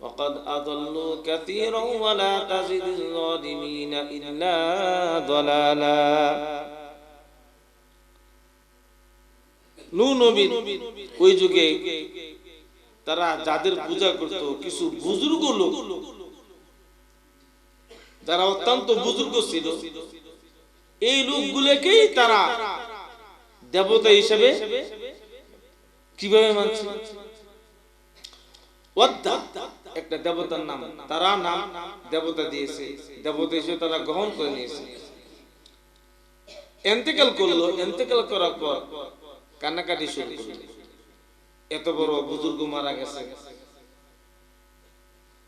وقد أضلوا كثيرا ولا تزد الظالمين إلا ضلالا নূহ নবীর ওই যুগে তারা যাদের পূজা করত কিছু বুজুর্গ লোক যারা অত্যন্ত বুজুর্গ ছিল, এই লোকগুলোকেই তারা দেবতা হিসেবে কিভাবে মানছে? ওয়াদ্দা একটা দেবতার নাম, তারা নাম দেবতা দিয়েছে, দেবতা হিসেবে তারা গ্রহণ করে নিয়েছে। ইন্তেকাল করলো, ইন্তেকাল করার পর কান্নাকাটি শুরু করলো, এত বড় বুজুর্গ মারা গেছে।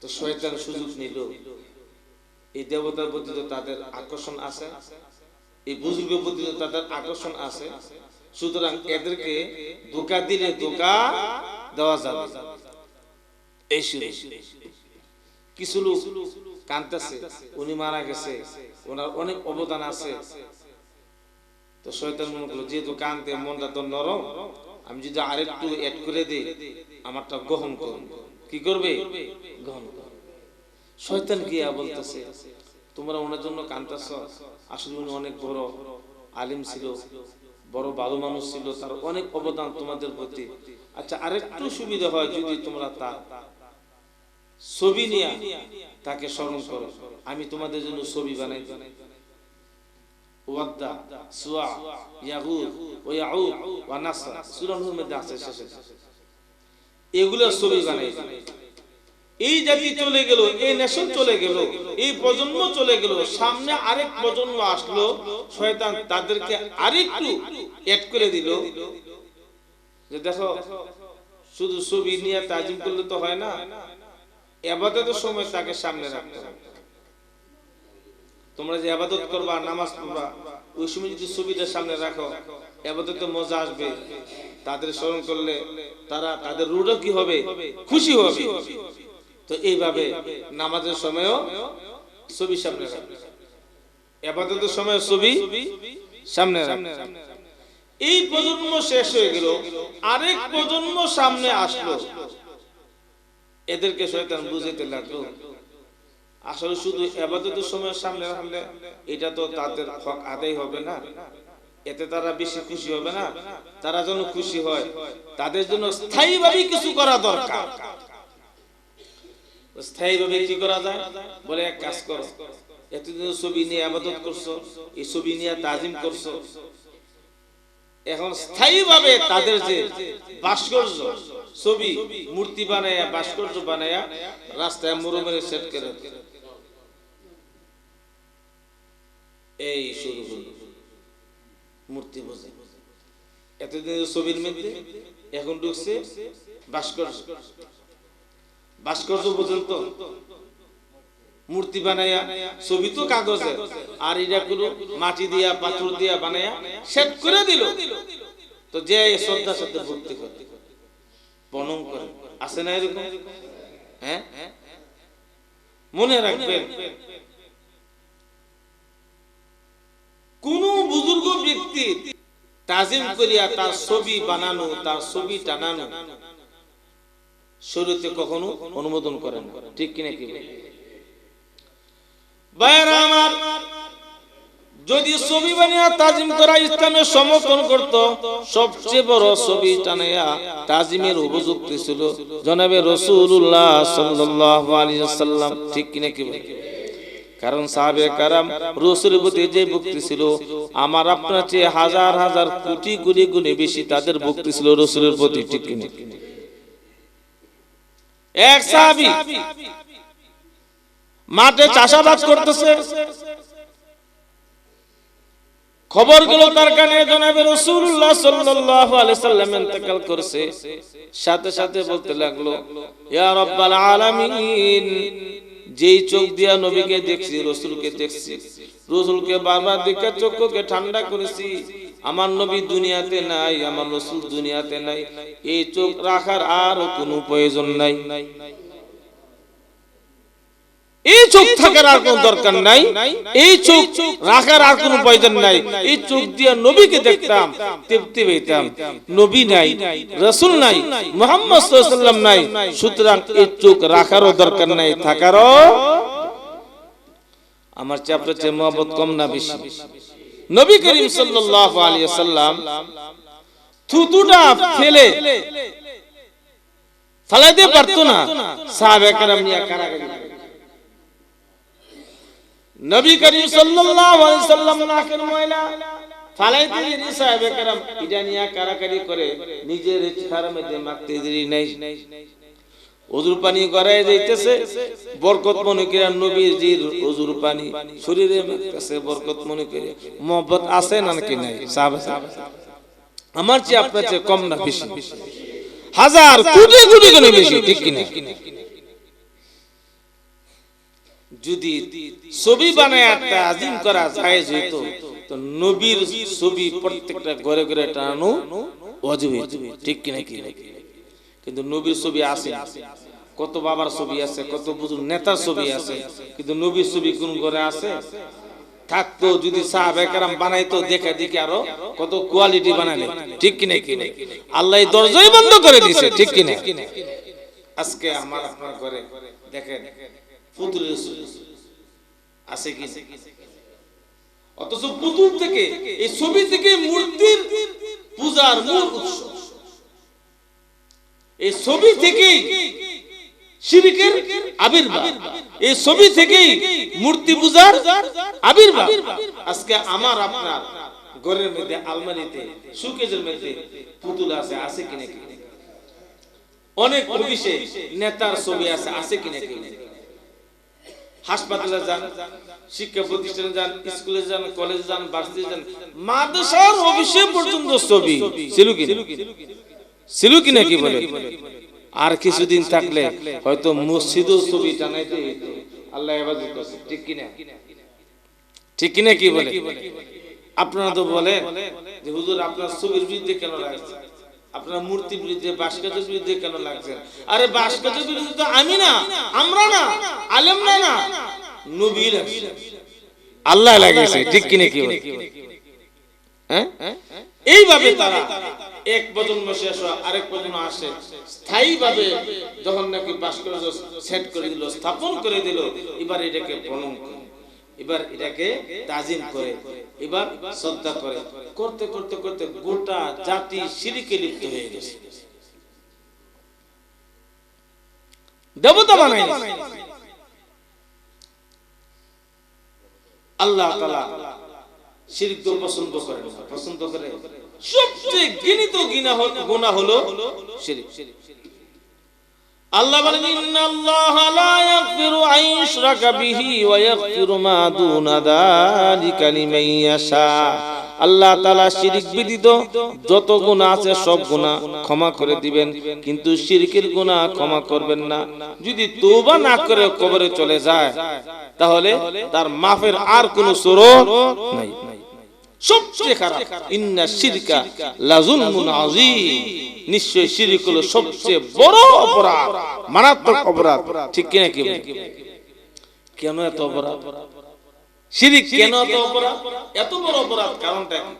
তো শয়তান সুযোগ নিল, এই দেবতার প্রতি তো তাদের আকর্ষণ আছে, এই বুজুর্গের প্রতি তো তাদের আকর্ষণ আছে, সুতরাং এদেরকে ধোঁকা দিলে ধোঁকা দেওয়া যাবে। এই কিছু লোক কাঁদতেছে, উনি মারা গেছে, ওনার অনেক অবদান আছে। তো শয়তান মনে করলো যেহেতু কাঁদতে মনটা তো নরম, আমি যদি আরেকটু অ্যাড করে দিই আমারটা গ্রহণ করুন। কি করবে? গ্রহণ করবে। শয়তান গিয়া বলতেছে তোমরা ওনার জন্য কাঁদতেছ, আসলে উনি অনেক বড় আলিম ছিল, বড় ভালো মানুষ ছিল, তার অনেক অবদান তোমাদের প্রতি। আচ্ছা আরেকটু সুবিধা হয় যদি তোমরা তার ছবি নিয়ে তাকে স্মরণ করো, আমি তোমাদের জন্য ছবি বানাই। ওয়াদ্দা, সুয়া, ইয়াগুদ, ওয়া ইয়াউক, ওয়া নাসর সূরা নূহের মধ্যে আছে শেষে। এগুলো ছবি বানাই। এই জাতি চলে গেল, এই নেশন চলে গেল, এই প্রজন্ম চলে গেল, সামনে আরেক প্রজন্ম আসলো, শয়তান তাদেরকে আরেকটু এড করে দিল যে দেখো শুধু ছবি নিয়ে তাজিম করলে তো হয় না, ইবাদতের সময় তাকে সামনে রাখতে হবে। তোমরা যে ইবাদত করবা, নামাজ পড়বা, ওই সময় যদি ছবিটা সামনে রাখো, ইবাদতে মজা আসবে। তাদের স্মরণ করলে তারা তাদের রূহও কি হবে? খুশি হবে। তো এইভাবে নামাজের সময়ও ছবি সামনে রাখবে, ইবাদতের সময় ছবি সামনে রাখবে। এই প্রজন্ম শেষ হয়ে গেল, আরেক প্রজন্ম সামনে আসলো, এদেরকে শয়তান বুঝাইতে লাগলো আসলে শুধু ইবাদতের সময় সামনে রাখলে এটা তো তাদের হক আদায় হবে না, এতে তারা বেশি খুশি হবে না। তারা যেন খুশি হয়, তাদের জন্য স্থায়ীভাবে কিছু করা দরকার। স্থায়ীভাবে কি করা যায়? বলে এক কাজ করো, এতদিন ছবি নিয়ে ইবাদত করছো, এই ছবি নিয়ে তাজিম করছো, এখন স্থায়ীভাবে তাদের যে ভাস্কর্য, ছবি, মূর্তি বানায়া, ভাস্কর্য বানায়া রাস্তায় মুরুমেরে সেট করে এই শুরু হলো মূর্তি বসে। এতদিন ছবির মধ্যে এখন ঢুকছে ভাস্কর্য। ভাস্কর্য পর্যন্ত মূর্তি বানায়া, ছবি তো কাগজে, আর এটা গুলো মাটি দিয়া পাথর দিয়া বানায়া সেট করে দিল। তো যে শ্রদ্ধার সাথে ভক্তি করে, প্রণাম করে, আছে না এরকম? হ্যাঁ, মনে রাখবেন কোন বুজুর্গ ব্যক্তি তাজিম করিয়া তার ছবি বানানো, তার ছবি টানানো শরীয়তে কখনো অনুমোদন করেন না। ঠিক কিনা? কি ভাইরা আমার, যদি ছবি বানিয়া তাজিম করা ইসলামের সমর্থন করত, সবচেয়ে বড় ছবি টানায়া তাজিমের উপযুক্ত ছিল জনাবে রাসূলুল্লাহ সাল্লাল্লাহু আলাইহি ওয়াসাল্লাম। ঠিক কিনা? কি কারণ সাহাবে কারাম রাসূলের প্রতি যে ভক্তি ছিল, আমার আপনার চেয়ে হাজার হাজার কোটি কোটি গুণে বেশি তাদের ভক্তি ছিল রাসূলের প্রতি। ঠিক কিনা? এক সাহাবী মাঠে চাষাবাদ করতেছে, খবর গেল তার কানে জনাবে রাসূলুল্লাহ সাল্লাল্লাহু আলাইহি সাল্লাম ইন্তেকাল করেছে। সাথে সাথে বলতে লাগলো, ইয়া রাব্বাল আলামিন, যেই চোখ দিয়া নবীকে দেখছি, রাসূলকে দেখছি, রাসূলকে বারবার দেখে চোখকে ঠান্ডা করেছি, আমার নবী দুনিয়াতে নাই, আমার রাসূল দুনিয়াতে নাই, এই চোখ রাখার আর কোনো প্রয়োজন নাই। এই চোখ থাকার আর কোনো দরকার নাই, এই চোখ রাখার আর কোনো প্রয়োজন নাই। এই চোখ দিয়ে নবীকে দেখতাম, তৃপ্তি পেতাম। নবী নাই, রাসূল নাই, মুহাম্মদ সাল্লাল্লাহু আলাইহি ওয়াসাল্লাম নাই, সুতরাং এই চোখ রাখারও দরকার নাই, থাকারও। আমার চেয়ে আপনার চেয়ে মহব্বত কম না বেশি? নবী করিম সাল্লাল্লাহু আলাইহি ওয়াসাল্লাম থুতুটা ফেলে ফালাইতে পারতো না, সাহাবায়ে কেরাম নিয়ে কারাগারে। নবী করিম সাল্লাল্লাহু আলাইহি ওয়াসাল্লাম নাকের ময়লা ফালাইতে গিয়ে সাহাবায়ে কেরাম এটা নিয়ে কারাকারি করে নিজের চেহারার মধ্যে মাখতে দেরি নাই। ওযুর পানি গড়ায় যাইতেছে, বরকত মনে করে নবীজির ওযুর পানি শরীরে মাখতেছে, বরকত মনে করে। মহব্বত আছে নাকি নাই? সাহাবা আমার চেয়ে আপনার চেয়ে কম না বেশি? হাজার কোটি কোটি গুণ বেশি, ঠিক কি না? যদি ছবি বানায় তাজিম করা জায়েজ হইতো, তো নবীর ছবি প্রত্যেকটা ঘরে ঘরে টানানো ওয়াজিব হইতো, ঠিক কি না? কিন্তু নবীর ছবি আছে, কত বাবার ছবি আছে, কত বুজুর্গ নেতার ছবি আছে, কিন্তু নবীর ছবি কোন ঘরে আছে? থাকতো যদি সাহাবায়ে কেরাম বানাইতো, দেখা দেখি আরো কত কোয়ালিটি বানালে, ঠিক কি না? আল্লাহ দরজাই বন্ধ করে দিয়েছে, ঠিক কি না? আজকে আমার আপনার ঘরে দেখেন পুতুলের আছে কি? অথচ পুতুল থেকে, এই ছবি থেকে মূর্তির পূজার মূল উৎস, এই ছবি থেকেই শিরকের আবির্ভাব, এই ছবি থেকেই মূর্তি পূজার আবির্ভাব। আজকে আমার আপনার ঘরের মধ্যে আলমারিতে শোকেজের মধ্যে পুতুল আছে, আছে কি নাকি? অনেক অফিসে নেতার ছবি আছে, আছে কি নাকি? হাসপাতালে যান, শিক্ষা প্রতিষ্ঠানে যান, স্কুলে যান, কলেজে যান, ভার্সিটি যান, মাদ্রাসার অফিসে পর্যন্ত ছবি ছিল কি? ছিল কি নাকি বলে? আর কিছুদিন থাকলে হয়তো মসজিদও ছবি টানাইতে হইতো। আল্লাহ হেফাজত করছে, ঠিক কি না? ঠিক কি না? কি বলে? আপনারা তো বলে যে হুজুর আপনার ছবির বিরুদ্ধে কেন লাগছে, আপনার মূর্তির বিরুদ্ধে, ভাস্কর্যের বিরুদ্ধে কেন লাগছে? আরে ভাস্কর্যের বিরুদ্ধে তো আমি না, আমরা না, আলেম না, নবী লাগছে, আল্লাহ লাগিয়েছে, ঠিক কি না? কি বলে? হ্যাঁ, এইভাবে তারা এক প্রজন্ম শেষ হয়, আরেক প্রজন্ম আসে, স্থায়ী ভাবে যখন নাকি ভাস্কর্য সেট করে দিল, স্থাপন করে দিল, এবার এটাকে প্রণাম করে, এবার এটাকে তাজিম করে, এবার শ্রদ্ধা করে, করতে করতে করতে গোটা জাতি শিরকে লিপ্ত হয়ে গেছে। দেবতা বানাই আল্লাহ তাআলা শিরক তো পছন্দ করে না, পছন্দ করে সবচেয়ে ঘৃণিত গুনাহ হলো শিরক। আল্লাহ বলেন ইন্নাল্লাহা লা ইয়াগফিরু আন ইউশরাকা বিহি ওয়া ইয়াগফিরু মা দুনা যালিকা লিমান ইয়াশা। আল্লাহ তাআলা শিরক ব্যতীত যত গুনাহ আছে সব গুনাহ ক্ষমা করে দিবেন, কিন্তু শিরকের গুনাহ ক্ষমা করবেন না। যদি তওবা না করে কবরে চলে যায়, তাহলে তার মাফের আর কোনো সুযোগ নাই। সবচেয়ে খারাপ, ইন্না শিরকা লাযুলমুন আযীম, নিশ্চয় শিরক হলো সবচেয়ে বড় অপরাধ, মারাত্মক অপরাধ, ঠিক কি না? কি কেন এত অপরাধ? শিরক কেন এত অপরাধ? এত বড় অপরাধ কারণটা কি?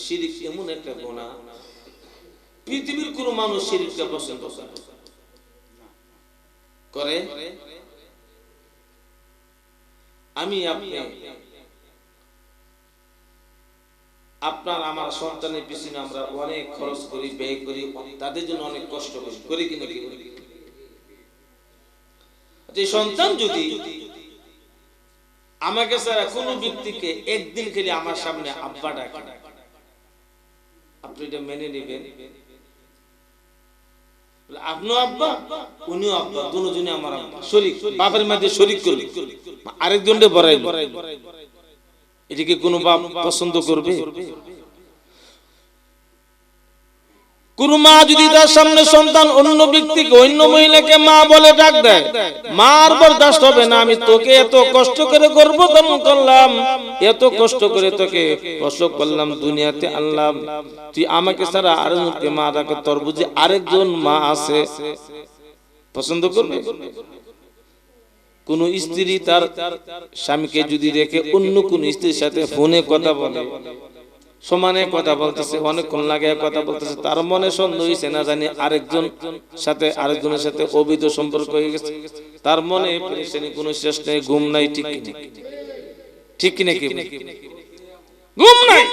শিরক এমন একটা গুনাহ, পৃথিবীর কোন মানুষ শিরককে পছন্দ করে? আমি আপনি, আপনার আমার সন্তানের পিছনে আমরা অনেক খরচ করি, ব্যয় করি, তাদের জন্য অনেক কষ্ট করি কিনা? কি যে সন্তান যদি আমাকে ছাড়া কোন ব্যক্তিকে একদিন খেলে আমার সামনে আব্বা ডাকে, আপনি এটা মেনে নেবেন? আপনিও আব্বা, উনিও আব্বা, দুজনে আমার আব্বা, শরীক, বাপের মাঝে শরীক করলি, আরেকজনকে বড়াই, এটাকে কোন বাপ পছন্দ করবে? কোন মা যদি তার সামনে সন্তান অন্য ব্যক্তিকে, অন্য মহিলাকে মা বলে ডাক দেয়, মার বরদাস্ত হবে না। আমি তোকে এত কষ্ট করে গর্ভধারণ করলাম, এত কষ্ট করে তোকে প্রসব করলাম, দুনিয়াতে আনলাম, তুই আমাকে ছাড়া আরেকজনকে মা ডাকে, তোর বুঝি আরেকজন মা আছে? পছন্দ করবে? কোন স্ত্রী তার স্বামীকে যদি রেখে অন্য কোন স্ত্রীর সাথে ফোনে কথা বলে, সমানে কথা বলতেছে, অনেকক্ষণ লাগে কথা বলতেছে, তার মনে সন্দেহ হয়েছে না জানি আরেকজনের সাথে অবৈধ সম্পর্ক হয়ে গেছে, তার মনে পেরেশানি, কোনো শেষ নেই, ঘুম নাই, ঠিক কি নাকি? ঘুম নাই।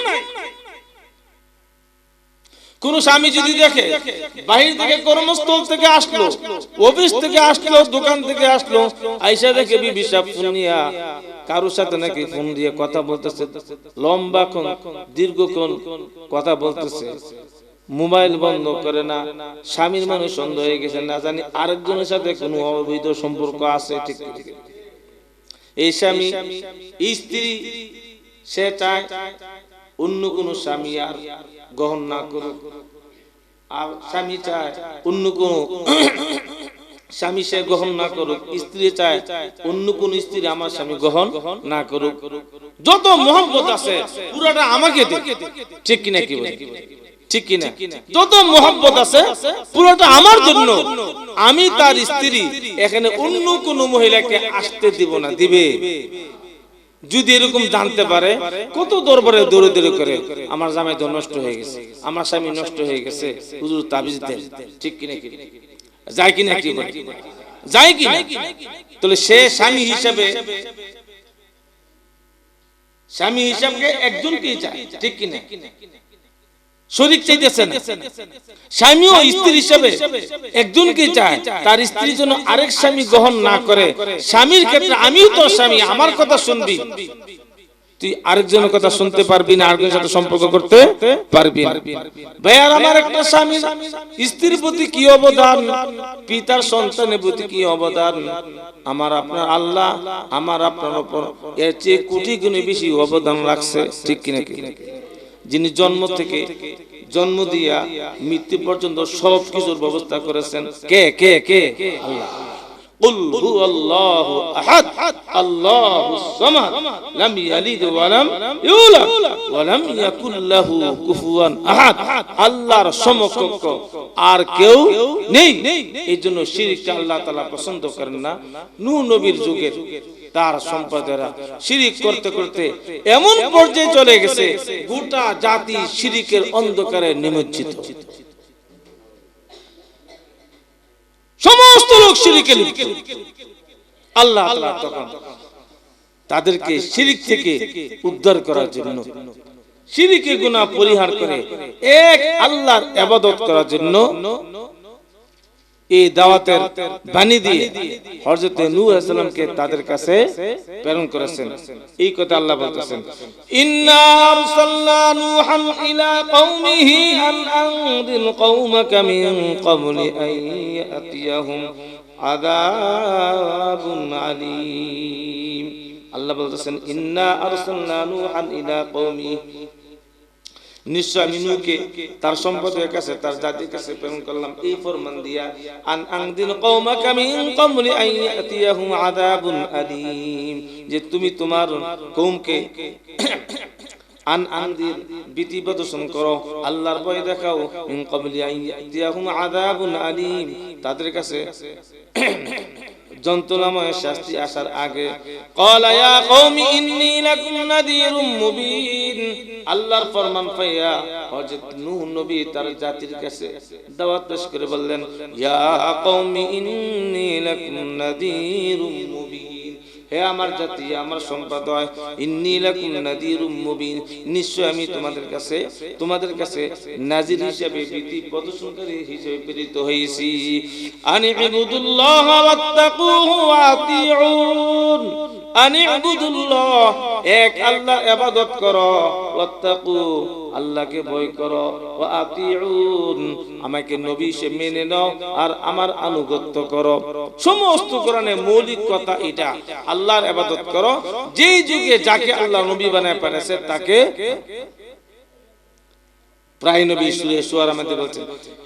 কোন স্বামী যদি দেখে বাহির থেকে কর্মস্থল থেকে আসলো, অফিস থেকে আসলো, দোকান থেকে আসলো, আইসা দেখে বিবি সাহেব ফোন নিয়া কারোর সাথে নাকি ফোন দিয়ে কথা বলতেছে, লম্বাক্ষণ দীর্ঘক্ষণ কথা বলতেছে, মোবাইল বন্ধ করে না, স্বামীর মনে সন্দেহ হয়ে গেছে না জানি আরেকজনের সাথে কোনো অবৈধ সম্পর্ক আছে। ঠিক এই স্বামী স্ত্রী সে চায় অন্য কোন স্বামী আর গ্রহণ না করুক, আর স্বামী চায় অন্য কোন স্বামী সে গ্রহণ না করুক, স্ত্রী চায় অন্য কোন স্ত্রী আমার স্বামী গ্রহণ না করুক। যত মহব্বত আছে পুরোটা আমাকে দে, ঠিক কিনা? কি বলে, ঠিক কিনা? যত মহব্বত আছে পুরোটা আমার জন্য, আমি তার স্ত্রী, এখানে অন্য কোন মহিলাকে আসতে দিব না। দিবে যদি এরকম জানতে পারে, কত দরবারে দৌড়ে দৌড়ে করে আমার জামাই তো নষ্ট হয়ে গেছে, আমার স্বামী নষ্ট হয়ে গেছে, হুজুর তাবিজ দেন, ঠিক কিনা? কি যায় কিনা? কি যায় কিনা? তাহলে সে স্বামী হিসাবে একজনকেই চায়, ঠিক কিনা? শরীক চাইতেছে না, স্বামীও স্ত্রী হিসাবে একজনকেই চায়, তার স্ত্রী যেন আরেক স্বামী গ্রহণ না করে। স্বামীর ক্ষেত্রে আমিও তোর স্বামী, আমার কথা শুনবি, তুই আরেকজনের কথা শুনতে পারবি না, আরেকজনের সাথে সম্পর্ক করতে পারবি না। ভাইয়ার আমার একটা স্বামী স্ত্রীর প্রতি কি অবদান, পিতার সন্তানের প্রতি কি অবদান, আমার আপনার আল্লাহ আমার আপনার উপর এর চেয়ে কোটি গুণে বেশি অবদান রাখছে, ঠিক কিনা? যিনি জন্ম থেকে জন্ম দিয়া মৃত্যু পর্যন্ত সব কিছুর ব্যবস্থা করেছেন, কে কে কে? আল্লাহ। কুল হুয়াল্লাহু আহাদ আল্লাহুস সামাদ লাম ইয়ালিদ ওয়া লাম ইউলাদ ওয়া লাম ইয়াকুল লাহু কুফুয়ান আহাদ। আল্লাহর সমকক্ষ আর কেউ নেই। এইজন্য শিরককে আল্লাহ তাআলা পছন্দ করেন না। নূহ নবীর যুগের তার সম্প্রদায়রা শিরিক করতে করতে এমন পর্যায়ে চলে গেছে, গোটা জাতি শিরিকের অন্ধকারে নিমজ্জিত, সমস্ত লোক শিরিকে লিপ্ত। আল্লাহ তাআলা তখন তাদেরকে শিরিক থেকে উদ্ধার করার জন্য, শিরিকের গুনাহ পরিহার করে এক আল্লাহর ইবাদত করার জন্য এই দাওয়াতের বাণী দিয়ে হযরত নূহ আলাইহিস সালামকে তাদের কাছে প্রেরণ করেছেন। এই কথা আল্লাহ বলতেছেন, ইন্না আরসালনা নূহান ইলা কওমিহি আন আনদির কওমাকা মিন ক্বাবলি আন ইয়াতিয়াহুম আযাবুন আলীম। আল্লাহ বলতেছেন, ইন্না আরসালনা নূহান ইলা কওমিহি, নিশ্চয় আমি নূহকে তার সম্প্রদায়ের কাছে, তার জাতির কাছে প্রেরণ করলাম এই ফরমান দিয়া, আন আনদির কওমাকা মিন ক্বাবলি আন ইয়াতিয়াহুম আযাবুন আলীম, যে তুমি তোমার কওমকে আন আনদির ভীতি প্রদর্শন করো, আল্লাহর ভয় দেখাও, মিন ক্বাবলি আন ইয়াতিয়াহুম আযাবুন আলীম, তাদের কাছে যন্ত্রণাময় শাস্তি আসার আগে। ক্বালা ইয়া কওমি ইন্নী লাকুম নাযীরুম মুবিন। আল্লাহর ফরমান পাইয়া হযরত নূহ নবী তার জাতির কাছে দাওয়াত পেশ করে বললেন, ইয়া কওমি ইন্নী লাকুম নাযীরুম মুবিন, হে আমার জাতি, আমার সম্প্রদায়, ইন্নী লাকুম নাযীরুম মুবিন, নিশ্চয় আমি তোমাদের কাছে নাযীর হিসেবে, ভীতি প্রদর্শনকারী হিসেবে প্রেরিত হয়েছি। আনি ইবুদুল্লাহ ওয়াত্তাকুহু ওয়া আতিউন, আনি ইবুদুল্লাহ, এক আল্লাহর ইবাদত করো, ওয়াত্তাকু, আল্লাহকে ভয় করো, ওয়া আতিউন, আমাকে নবী হিসেবে মেনে নাও আর আমার আনুগত্য করো। সমস্ত কোরআনে মৌলিক কথা এটা, আল্লাহর ইবাদত করো, যেই যুগে যাকে আল্লাহ নবী বানায় পাঠাইছে তাকে। প্রায় নবী সূরা শুআরার মধ্যে বলছেন,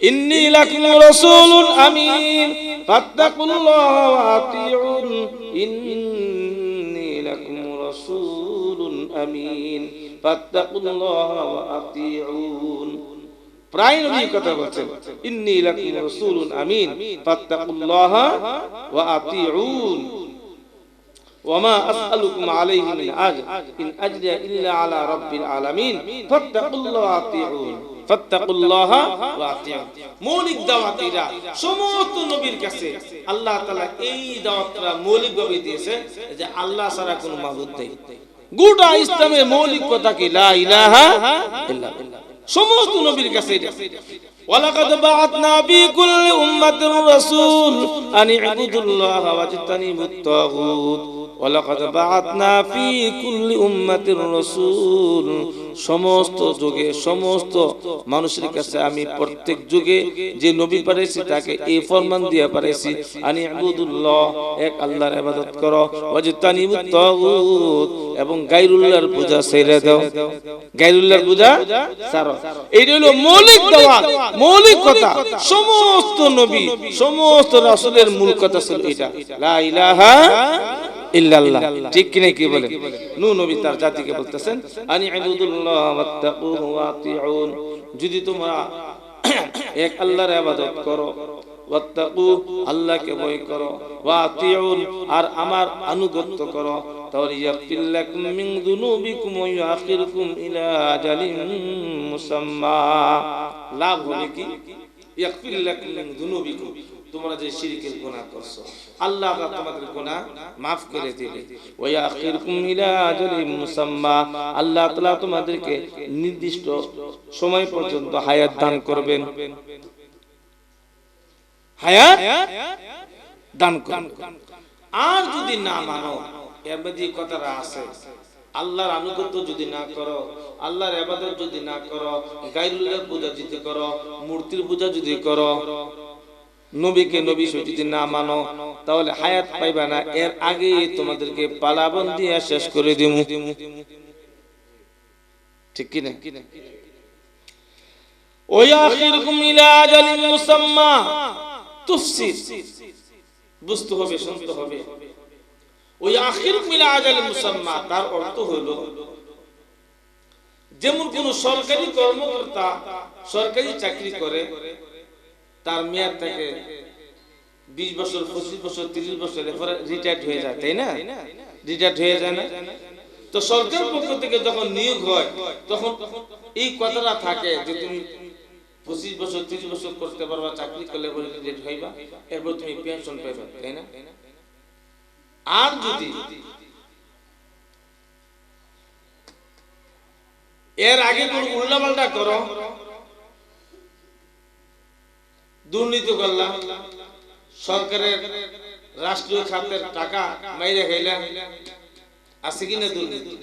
ইন্নী লাকুম রাসূলুন আমিন ফাত্তাকুল্লাহ ওয়া আতিউন, ইন্নী লাকুম রাসূলুন আমিন ফাত্তাকুল্লাহ ওয়া আতিউন। প্রায় নবী কথা বলছেন, ইন্নী লাকুম রাসূলুন আমিন ফাত্তাকুল্লাহ ওয়া আতিউন। ওয়ামা আসআলুকুম আলাইহি মিন আজর ইন আজরিয়া ইল্লা আলা রাব্বিল আলামিন ফাত্তাকুল্লাহ আতিউন ফাত্তাকুল্লাহা ওয়া আতিউন। মৌলিক দাওয়াত এরা সমস্ত নবীর কাছে আল্লাহ তাআলা এই দাওয়াতটা মৌলিকভাবে দিয়েছে যে আল্লাহ ছাড়া কোনো মাবুদ নেই। গোটা ইসলামের মৌলিক কথা কি লা ইলাহা ইল্লাল্লাহ, সমস্ত নবীর কাছে এটা। ওয়ালাকাদ বাআতনা ফি কুল্লি উম্মাতির রাসূল আন ইবুদুল্লাহা ওয়াজতানিবুত তাগুত। ওয়ালাকাদ বাআতনা ফি কুল্লি উম্মাতির রাসূল, সমস্ত যুগে সমস্ত মানুষের কাছে আমি প্রত্যেক যুগে যে নবী পাঠাইছি তাকে এই ফরমান দিয়ে পাঠাইছি, আন ইবুদুল্লাহ, এক আল্লাহর ইবাদত করো, ওয়াজতানিবুত তাগুত, এবং গায়রুল্লাহর পূজা ছেড়ে দাও। গায়রুল্লাহর পূজা ছাড়ো, এইটা হলো মৌলিক দাওয়াত, মৌলিক কথা। সমস্ত নবী সমস্ত রাসূলের মূল কথা ছিল এটা, লা ইলাহা ইল্লাল্লাহ। ঠিক কি না, কি বলেন? নূহ নবী তার জাতিকে বলতেছেন আনি ইবুদুল্লাহ ওয়াত্তাকুহু ওয়া আতিউন, যদি তোমরা এক আল্লাহর ইবাদত করো, ওয়াত্তাকু, আল্লাহকে ভয় করো, ওয়া আতিউন, আর আমার আনুগত্য করো, তাহলে ইয়াগফির লাকুম মিন যুনুবিকুম ওয়া ইউআখিরুকুম ইলা আজালিন মুসাম্মা। লাভ হবে কি? ইয়াগফির লাকুম মিন যুনুবিকুম, তোমরা যে শিরকের গুনাহ করছো আল্লাহ তাআলা তোমাদের গুনাহ maaf করে দিবে। ওয়া ইয়াখিরকুম ইলা আজালিন মুসাম্মা, আল্লাহ তাআলা তোমাদেরকে নির্দিষ্ট সময় পর্যন্ত হায়াত দান করবেন, হায়াত দান করবেন। আর যদি না মানো, এর মধ্যে কথাটা আছে, আল্লাহর আনুগত্য যদি না করো, আল্লাহর ইবাদত যদি না করো, গায়রুল্লাহর পূজা যদি করো, মূর্তির পূজা যদি করো, নবীকে নবী যদি না মানো, তাহলে হায়াত পাইবা না, এর আগে তোমাদেরকে পালাবন দিয়ে শেষ করে দিমু। ঠিক কি না? ওয়া আখিরকুম ইলা আজালিন মুসাম্মা, তাফসীর বুঝতে হবে, শুনতে হবে। ওয়া আখিরকুম ইলা আজালিন মুসাম্মা, তার অর্থ হলো যেমন কোন সরকারি কর্মকর্তা সরকারি চাকরি করে, তার মেয়াদ থেকে 20 বছর, 25 বছর, 30 বছর পরে রিটায়ার্ড হয়ে যায়, তাই না? রিটায়ার্ড হয়ে যায় না? তো সরকারের পক্ষ থেকে যখন নিয়োগ হয় তখন এই কথাটা থাকে যে তুমি 25 বছর 30 বছর করতে পারবা, চাকরি করলে পরে রিটায়ার্ড হইবা, এরপর তুমি পেনশন পাইবা, তাই না? আর যদি এর আগে কোনো উল্টাপাল্টা করো, দুর্নীতি করলাম, সরকারের রাষ্ট্রীয় খাতের টাকা মাইরে খাইলাম, আছে কিনা দুর্নীতি?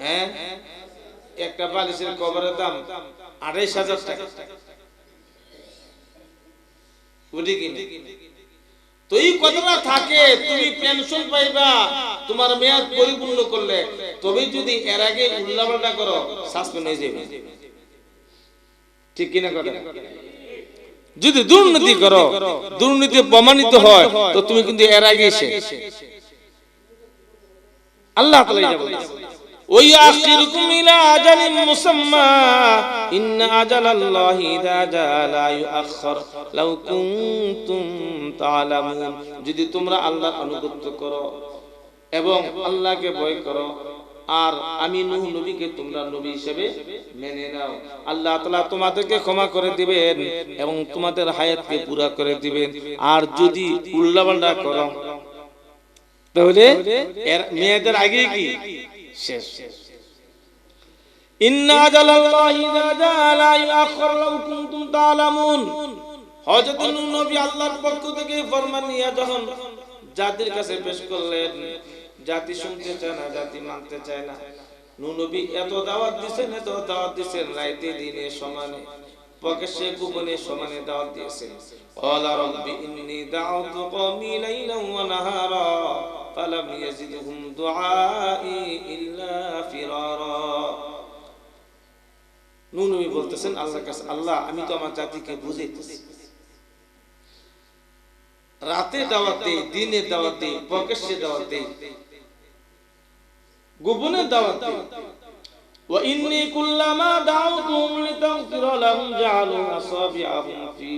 হ্যাঁ, একটা বালিশের কভারের দাম 28,000 টাকা, বুঝি কিনা? তো এই কথাটা থাকে, তুমি পেনশন পাইবা তোমার মেয়াদ পরিপূর্ণ করলে, তবে যদি এর আগে উল্টাপাল্টা করো সাসপেন্ড হয়ে যাবে। ঠিক কিনা কথা? যদি দুর্নীতি করো, দুর্নীতি প্রমাণিত হয়, তো তুমি কিন্তু এর আগে শেষ। আল্লাহ তাআলা এটা বলেছেন, ওয়া ইয়াখিরকুম ইলা আজালিন মুসাম্মা ইন্না আজালাল্লাহি ইযা জাআ লা ইউআখার লাউ কুনতুম তা'লামুন, যদি তোমরা আল্লাহর আনুগত্য করো এবং আল্লাহকে ভয় করো, আর আমি নূহ নবীকে তোমরা নবী হিসেবে মেনে নাও, আল্লাহ তাআলা তোমাদেরকে ক্ষমা করে দিবেন এবং তোমাদের হায়াতকে পুরা করে দিবেন। আর যদি উল্টাপাল্টা করো, তাহলে এর মেয়াদের আগে কি শেষ। ইন্না আজালাল্লাহি ইযা জাআ লা ইউআখার লাউ কুনতুম তা'লামুন, হযরত নূহ নবী আল্লাহর পক্ষ থেকে ফরমান নিয়ে যখন জাতির কাছে পেশ করলেন, জাতি শুনতে চায় না, জাতি মানতে চায় না। নূহ নবী এত দাওয়াত দিয়েছেন, এত দাওয়াত দিয়েছেন, রাতে দিনে সমানে, প্রকাশ্যে গোপনে সমানে দাওয়াত দিয়েছেন। ক্বালা রাব্বি ইন্নী দা'উতু কওমি লাইলান ওয়া নাহারা ফালাম ইয়াজিদহুম দুআই ইল্লা ফিরারা। নূহ নবী বলতেছেন আল্লাহর কাছে, আল্লাহ আমি তো আমার জাতিকে বুঝাইতেছি, রাতে দাওয়াত দেই, দিনে দাওয়াত দেই, প্রকাশ্যে দাওয়াত দেই, গোপনে দাওয়াত দেই। ওয়া ইন্নী কুল্লামা দাউতুহুম লিতাগফিরা লাহুম জাআলু আসাবিআহুম ফি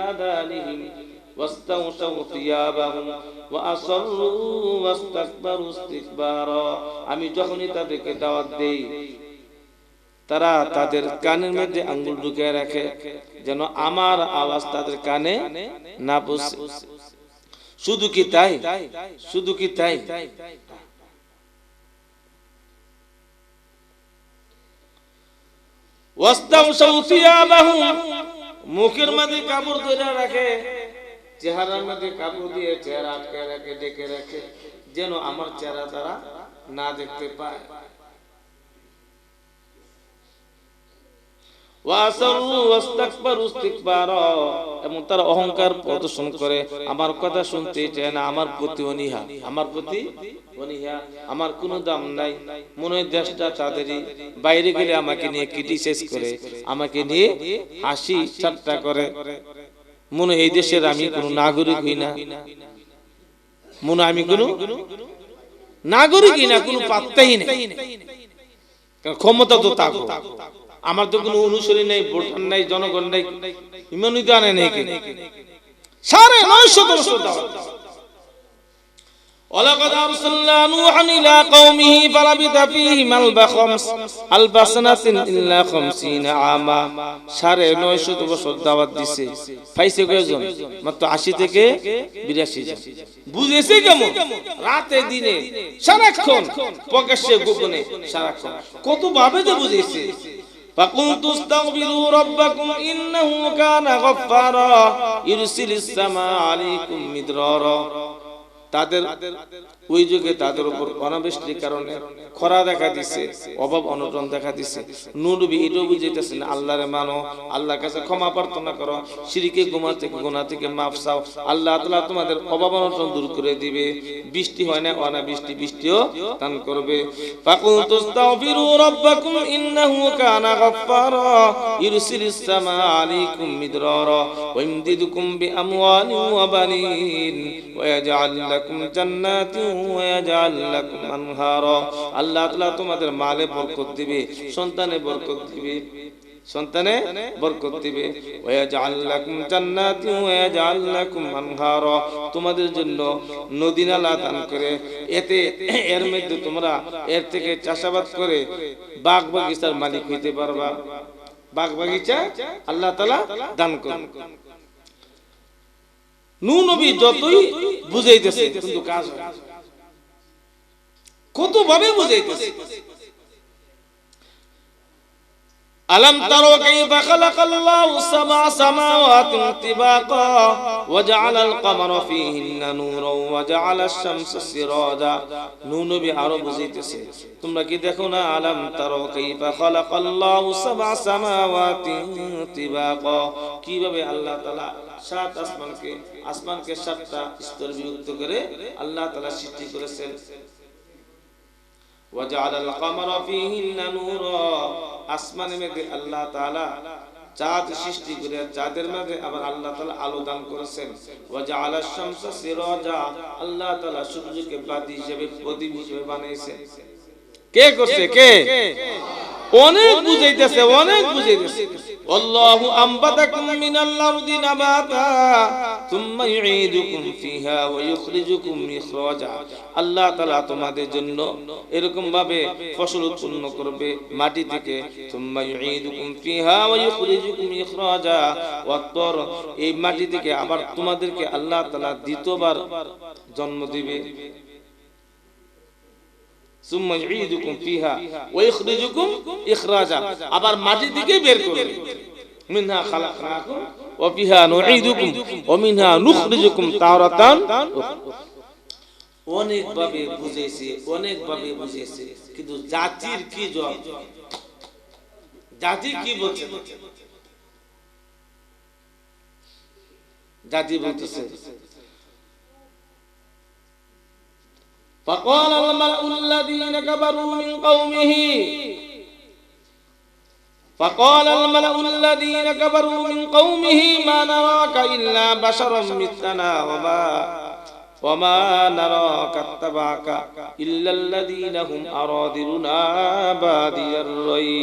আদানিহিম ওয়াস্তাউশাউ থিয়াবাহুম ওয়া আসররু ওয়াস্তাকবারু ইস্তিকবারা। আমি যখনই তাদেরকে দাওয়াত দেই তারা তাদের কানের মধ্যে আঙ্গুল ঢুকিয়ে রাখে যেন আমার আওয়াজ তাদের কানে না পৌঁছে। শুধু কি তাই? শুধু কি তাই? ওয়াস্তাউশাউ থিয়াবাহুম, মুখের মধ্যে কাপড় ধরে রাখে, চেহারার মধ্যে কাপড় দিয়ে চেহারা আটকে রাখে, ঢেকে রাখে যেন আমার চেহারা তারা না দেখতে পায়। এবং তারা অহংকার প্রদর্শন করে, আমার কথা শুনতে চায় না, আমার প্রতি অনীহা, আমার প্রতি অনীহা, আমার কোনো দাম নাই। মনে হয় দেশটা তাদেরই, বাইরে গেলে আমাকে নিয়ে ক্রিটিসাইজ করে, আমাকে নিয়ে হাসি ঠাট্টা করে, মনে হয় এই দেশের আমি কোনো নাগরিক হই না, মনে আমি কোনো নাগরিকই না, কোনো পাত্তাই নেই। ক্ষমতা তো তাকো, আমার তো কোনো অনুসারী নেই, ভোটার নাই, জনগণ নাই, ইমানই তো আনে নেই। 950 বছর দাওয়াত। ওয়ালাকাদ আরসালনা নূহান ইলা কওমিহি ফালাবিথা ফীহিম আলফা সানাতিন ইল্লা 50 আমা। 950 বছর দাওয়াত দিছে, পাইছে কয়জন? মাত্র 80 থেকে 82 জন। বুঝেছে কেমন? রাতে দিনে সারাক্ষণ, প্রকাশ্যে গোপনে সারাক্ষণ, কত ভাবে যে বুঝেছে। فَقُلْتُ اسْتَغْفِرُوا رَبَّكُمْ إِنَّهُ كَانَ غَفَّارًا يُرْسِلِ السَّمَاءَ عَلَيْكُمْ مِدْرَارًا। তাদের ওই যুগে তাদের উপর অনাবৃষ্টির কারণে খরা দেখা দিছে, অভাব অনটন দেখা দিছে। নূহ নবী এটাও বুঝাইতেছেন আল্লাহরে মানো, আল্লাহর কাছে ক্ষমা প্রার্থনা করো, শিরকে গুনাহ থেকে মাফ চাও, আল্লাহ তাআলা তোমাদের অভাব অনটন দূর করে দিবে। বৃষ্টি হয় না, অনাবৃষ্টি, বৃষ্টিও দান করবে। ফাকুলতু ইস্তাগফিরু রাব্বাকুম ইন্নাহু কানা গাফফারা ইরসিলিস সামাআ আলাইকুম মিদরারা ওয়া ইমদিদুকুম বিআমওয়ালিন ওয়া বানিন ওয়া ইয়াজআল লাকুম জান্নাতিন ওয়া ইয়াজআল লাকুম আনহারা। আল্লাহ তাআলা তোমাদের মালে বরকত দিবে, সন্তানে বরকত দিবে, সন্তানে বরকত দিবে। ওয়া ইয়াজআল লাকুম জান্নাতিন ওয়া ইয়াজআল লাকুম আনহারা, তোমাদের জন্য নদী নালা দান করে, এতে এর মধ্যে তোমরা এর থেকে চাষাবাদ করে বাগ বাগিচার মালিক হইতে পারবা। বাগ বাগিচা আল্লাহ তাআলা দান করেন। নূহ নবী যতই বুঝাইতেছে কিন্তু কাজ হয়, কত ভাবে বুঝাইতেছে। আলম তারো কাইফা খালাকাল্লাহু সাবআ সামাওয়াতিন তিবাকা ওয়া জাআলাল কমারা ফীহিন্না নূরান ওয়া জাআলাশ শামসা সিরাজা। নূহ নবী আরো বুঝাইতেছে, তোমরা কি দেখো না, আলম তারো কাইফা খালাকাল্লাহু সাবআ সামাওয়াতিন তিবাকা, কিভাবে আল্লাহ তাআলা 7 আসমানকে 7টা স্তর বিভক্ত করে আল্লাহ তাআলা সৃষ্টি করেছেন। ওয়া জাআলাল কমারা ফীহিন্না নূরা, আসমানের মধ্যে আল্লাহ তাআলা চাঁদ সৃষ্টি করে, চাঁদের মধ্যে আবার আল্লাহ তাআলা আলো দান করেছেন। ওয়া জাআলাশ শামসা সিরাজা, আল্লাহ তাআলা সূর্যকে বাতি হিসেবে, প্রদীপ হিসেবে বানাইছেন। কে করছে? কে? অনেক বুঝাইতেছে, অনেক বুঝাইতেছে। আল্লাহু আনবাতাকুম মিনাল আরদি নাবাতা সুম্মা ইউঈদুকুম ফিহা ওয়া ইখরিজুকুম ইখরাজা। আল্লাহ তাআলা তোমাদের জন্য এরকম ভাবে ফসল উৎপন্ন করবে মাটি থেকে, সুম্মা ইউঈদুকুম ফিহা ওয়া ইখরিজুকুম ইখরাজা, অতঃপর এই মাটি থেকে আবার তোমাদেরকে আল্লাহ তাআলা দ্বিতীয়বার জন্ম দিবে। সুম্মা ইউঈদুকুম ফিহা ওয়া ইখরিজুকুম ইখরাজা, আবার মাটি থেকে বের করবে। মিনহা খালাকনাকুম ওয়া ফিহা নুঈদুকুম ওয়া মিনহা নুখরিজুকুম তারাতান। অনেক ভাবে বুঝাইছে, অনেক ভাবে বুঝাইছে, কিন্তু জাতির কি জবাব? জাতি কি বলছে? জাতি বলতেছে فقال الملأ الذين كفروا من قومه ما نراك إلا بشرا مثلنا وما نراك اتبعك إلا الذين هم أراذلنا بادي الرأي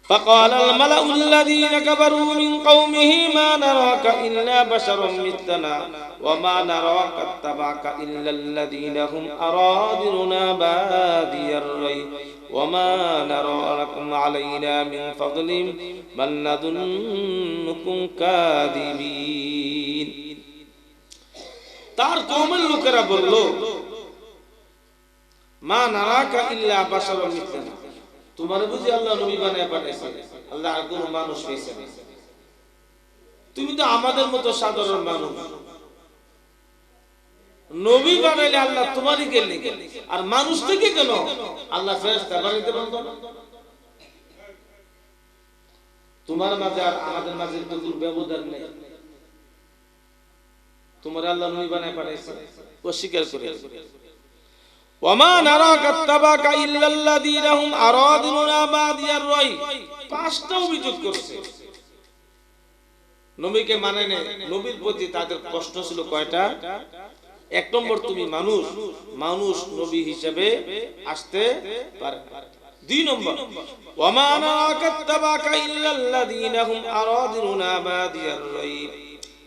فقال الملأ الذين كفروا من قومه ما نراك إلا بشرا مثلنا وما نراك اتبعك إلا الذين هم أرادلنا بادي الرأي وما نرى لكم علينا من فضل بل نظنكم كاذبين তার কওমের লোকেরা বলল মা নারাকা ইল্লা বাশারুন মিথলানা তোমার বুঝি আল্লাহ নবী বানায় পাঠাইছে আল্লাহ আর কোন মানুষ হইছে তুমি তো আমাদের মতো সাধারণ মানুষ নবী বানাইলে আল্লাহ তোমারই কেন আর মানুষ থেকে কেন আল্লাহ ফেরেশতা বানাইতে পারতো না তোমার মাঝে আর আমাদের মাঝে তো কোনো ব্যবধান নেই তোমার আল্লাহ নবী বানায় পাঠাইছে অস্বীকার করে ওয়ামা নারাকা তাবাকা ইল্লাল্লাযীনা হুম আরাদিলুনা বাদিয়ার রাই পাঁচটা অভিযোগ করছে নবীকে মানে না নবীর প্রতি তাদের প্রশ্ন ছিল কয়টা এক নম্বর তুমি মানুষ মানুষ নবী হিসেবে আসতে পারে দুই নম্বর ওয়ামা নারাকা তাবাকা ইল্লাল্লাযীনা হুম আরাদিলুনা বাদিয়ার রাই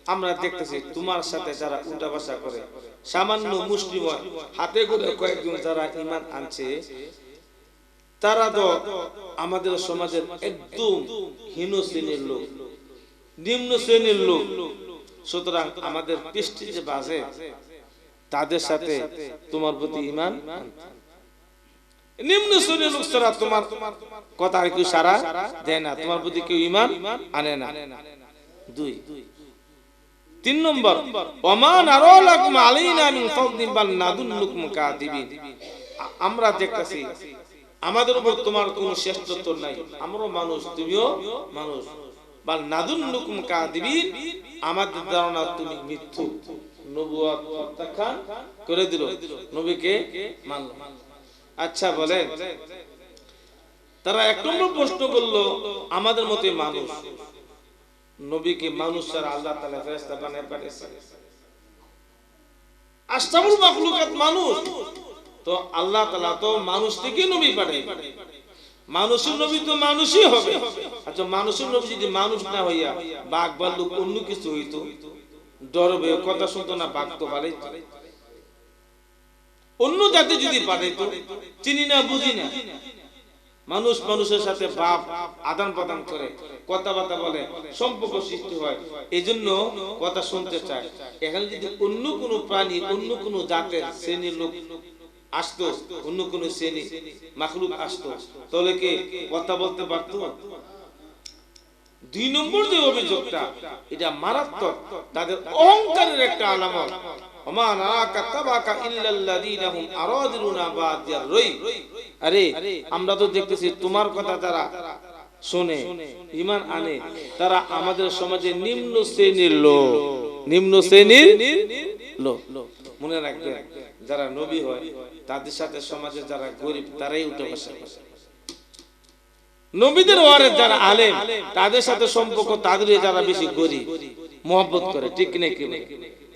আমরা দেখতেছি তোমার সাথে যারা উল্টা ভাষা করে সামান্য মুসলিম হাতে করে কয়েকজন যারা ঈমান আনছে তারা তো আমাদের সমাজের একদম হীন শ্রেণীর লোক নিম্ন শ্রেণীর লোক সুতরাং আমাদের পৃষ্ঠে যে বাজে তাদের সাথে তোমার প্রতি ঈমান নিম্ন শ্রেণীর লোক ছাড়া তোমার কথা কেউ সারা দেয় না তোমার প্রতি কেউ ঈমান আনে না দুই তিন নম্বর ওমা নারা লাকুম আলাইনা মিন ফাদলিন বাল নাদুন্নুকুম কাযিবিন আমরা দেখতেছি আমাদের উপর তোমার কোনো শ্রেষ্ঠত্ব নাই আমরাও মানুষ তুমিও মানুষ বাল নাদুন্নুকুম কাযিবিন আমাদের ধারণা তুমি মিথ্যু নবুয়ত প্রত্যাখ্যান করে দিল নবীকে মানলো আচ্ছা বলেন তারা এক নম্বর প্রশ্ন করলো আমাদের মতই মানুষ নবীকে মানুষ আর আল্লাহ তাআলা ফেরেশতা বানায় পাঠিয়েছে আশরাফুল মাখলুকাত মানুষ তো আল্লাহ তাআলা তো মানুষ থেকে নবী পাঠায় মানুষের নবী তো মানুষই হবে আচ্ছা মানুষের নবী যদি মানুষ না হইয়া বাঘ ভাল্লুক অন্য কিছু হইতো ডরবে কথা শুনতো না বাঘ তো পারে অন্য জাতি যদি পাঠাইতো চিনি না বুঝি না মানুষ মানুষের সাথে ভাব আদান প্রদান করে কথাবার্তা বলে সম্পর্ক সৃষ্টি হয় এইজন্য কথা শুনতে চায় এখানে যদি অন্য কোনো প্রাণী অন্য কোনো জাতের শ্রেণীর লোক আসতো অন্য কোনো শ্রেণী মাখলুক আসতো তাহলে কি কথা বলতে পারতো দুই নম্বর যে অভিযোগটা এটা মারাত্মক তাদের অহংকারের একটা আলামত ওমা নারাকা তাবাকা ইল্লাল্লাযীনা হুম আরাদিলুনা বাদিয়ার রাই আরে আমরা তো দেখতেছি তোমার কথা যারা শুনে ঈমান আনে তারা আমাদের সমাজে নিম্ন শ্রেণীর লোক নিম্ন শ্রেণীর লোক মনে রাখবেন যারা নবী হয় তাদের সাথে সমাজে যারা গরিব তারাই উঠে বসে নবীদের ওয়ারেস যারা আলেম তাদের সাথে সম্পর্ক তাদেরই যারা বেশি গরিব মহব্বত করে ঠিক নাকি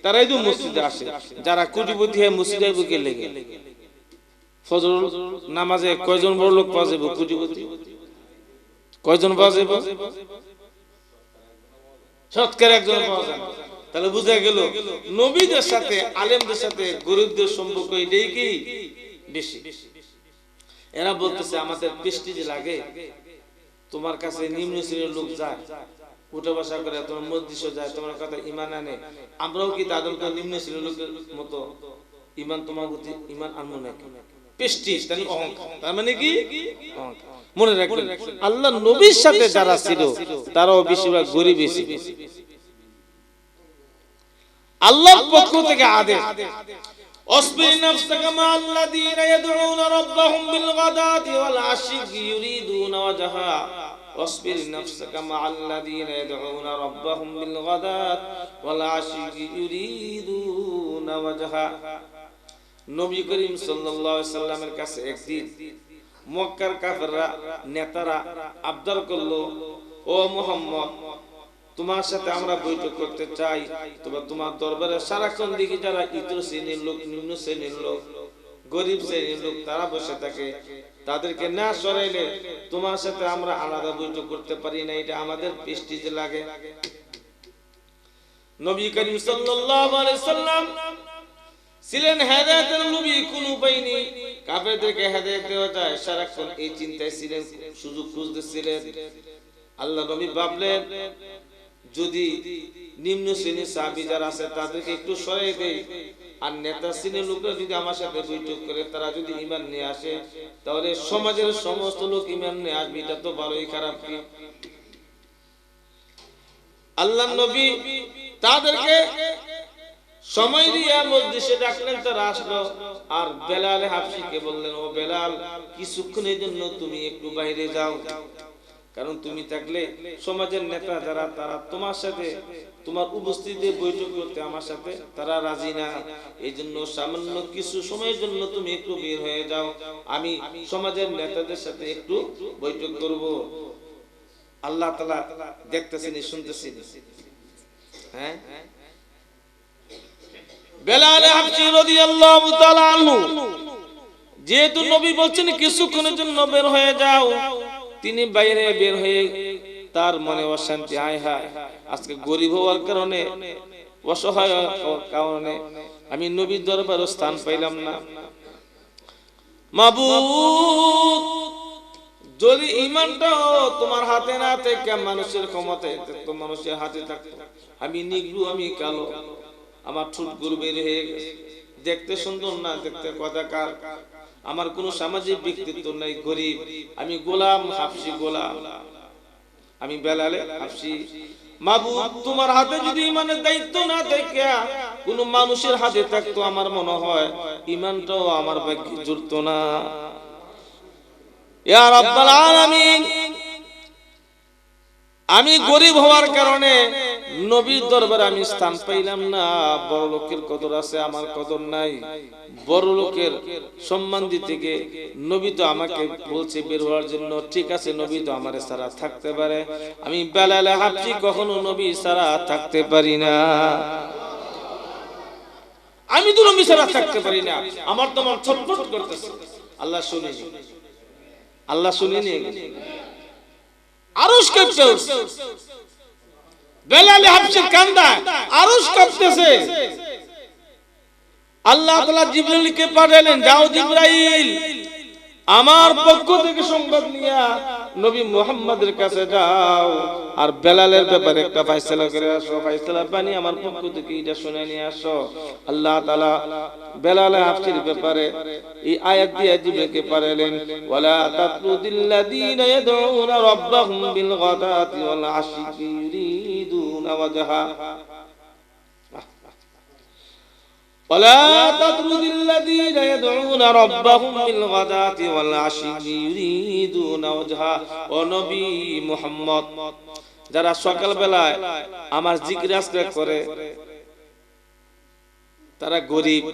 তারাই তো মসজিদে আসে যারা কোটিপতি হয় মসজিদে বুকে লেগে ফজর নামাজে কয়জন বড় লোক পাওয়া যাবে কোটিপতি কয়জন পাওয়া যাবে শতকরা একজন পাওয়া যাবে তাহলে বুঝা গেল নবীদের সাথে আলেমদের সাথে গরিবদের সম্পর্ক এটাই কি বেশি এরা বলতেছে আমাদের প্রেস্টিজ লাগে তোমার কাছে নিম্ন শ্রেণীর লোক যায় উঠে বসা করে তোমার মসজিদে যায় তোমার কথা ঈমান আনে আমরাও কি তাদের তো নিম্ন শ্রেণীর লোকের মতো ঈমান তোমার প্রতি ঈমান আনবো না প্রেস্টিজ মানে অহংকার তার মানে কি অহংকার মনে রাখবেন আল্লাহ নবীর সাথে যারা ছিল তারাও বেশিরভাগ গরিব ছিল আল্লাহর পক্ষ থেকে আদেশ اصبر نفسك مع الذين يدعون ربهم بالغداة والعشي يريدون وجهه واصبر نفسك مع الذين يدعون ربهم بالغداة والعشي يريدون وجهه নবী করিম সাল্লাল্লাহু আলাইহি সাল্লামের কাছে একদিন মক্কার কাফেররা নেতারা আবদার করলো ও মুহাম্মদ তোমার সাথে আমরা বৈঠক করতে চাই তবে তোমার দরবারে সারাক্ষণ দেখি যারা ইতর শ্রেণীর লোক নিম্ন শ্রেণীর লোক গরিব শ্রেণীর লোক তারা বসে থাকে তাদেরকে না সরাইলে তোমার সাথে আমরা আলাদা বৈঠক করতে পারি না, এটা আমাদের প্রেস্টিজে লাগে। নবী করিম সাল্লাল্লাহু আলাইহি সাল্লাম ছিলেন হেদায়েতের নবী, কোন উপায় নেই কাফেরদেরকে হেদায়েত দেওয়া যায়, সারাক্ষণ এই চিন্তায় ছিলেন, সুযোগ খুঁজতেছিলেন। আল্লাহ নবী ভাবলেন যদি নিম্ন শ্রেণীর সাহাবী যারা আছে তাদেরকে একটু সরাই দেই, আর নেতা শ্রেণীর লোকরা যদি আমার সাথে বৈঠক করে তারা যদি ঈমান নিয়ে আসে তাহলে সমাজের সমস্ত লোক ঈমান নিয়ে আসবে, এটা তো ভালোই খারাপ কি? আল্লাহ নবী তাদেরকে সময় দিয়ে মজলিসে ডাকলেন, তারা আসলো। আর বেলাল হাবশিকে বললেন, ও বেলাল, কিছুক্ষণের জন্য তুমি একটু বাইরে যাও, কারণ তুমি থাকলে সমাজের নেতা যারা তারা তোমার সাথে তোমার উপস্থিতিতে বৈঠক করতে আমার সাথে তারা রাজি না, এই জন্য সামান্য কিছু সময়ের জন্য তুমি একটু বের হয়ে যাও, আমি সমাজের নেতাদের সাথে একটু বৈঠক করব। আল্লাহ তাআলা দেখতেছেন, শুনতেছেন। হ্যাঁ, বেলাল হাবশী রাদিয়াল্লাহু তাআলা আনহু যেহেতু নবী বলছেন কিছুক্ষণের জন্য বের হয়ে যাও, তিনি বাইরে বের হয়ে তার মনে অশান্তি, আয় হায় আজকে গরিব হওয়ার কারণে, অসহায় কারণে আমি নবীর দরবারে স্থান পাইলাম না। মাবুদ, যদি ঈমানটা তোমার হাতে না থেকে মানুষের ক্ষমতায় থাকতো, মানুষের হাতে থাকতো, আমি নিগ্রু, আমি কালো, আমার ঠোঁটগুলো বের হয়ে গেছে, দেখতে সুন্দর না, দেখতে কথাকার, আমার কোনো সামাজিক ব্যক্তিত্ব নাই, গরিব, আমি গোলাম হাবশী, গোলাম, আমি বেলাল হাবশী। মাবুদ, তোমার হাতে যদি ঈমানের দায়িত্ব না থাকে কোন মানুষের হাতে থাকতো, আমার মনে হয় ঈমানটাও আমার ভাগ্যে জুড়তো না। ইয়া রাব্বাল আলামিন, আমি গরিব হওয়ার কারণে নবীর দরবারে আমি স্থান পাইলাম না। বড় লোকের কদর আছে, আমার কদর নাই। বড় লোকের সম্মান দিতে গিয়ে নবী তো আমাকে বলছে বের হওয়ার জন্য, ঠিক আছে নবী তো আমার ছাড়া থাকতে পারে, আমি বেলাল হাবশী কখনো নবী ছাড়া থাকতে পারি না, আমি তো নবী ছাড়া থাকতে পারি না, আমার তো আমার ছটফট করতেছে। আল্লাহ শুনেনি, আল্লাহ শুনেনি, আরশ কাঁপছে, বেলাল হাবশীর কান্দা আরশ কাঁপতেছে। আল্লাহ তাআলা জিবরাইলকে পাঠালেন, যাও জিবরাইল, আমার পক্ষ থেকে সংবাদ নিয়ে নবী মুহাম্মদের কাছে যাও, আর বেলালের ব্যাপারে একটা ফয়সালা করে আসো, ফয়সালা বানি আমার পক্ষ থেকে এটা শুনে নিয়ে আসো। আল্লাহ তাআলা বেলাল হাবশীর ব্যাপারে এই আয়াত দিয়ে জিবরাইলকে পাঠালেন, ওয়ালা তাতরুদিল্লাযীনা ইয়াদউনা রাব্বাহুম বিল গাদাতি ওয়াল আশি ইউরিদুনা ওয়াজহা, ولا تطرد الذين يدعون ربهم بالغداة والعشي يريدون وجهه। ও নবী মুহাম্মদ, যারা সকাল বেলায় আমার জিকির আজকার করে তারা গরিব।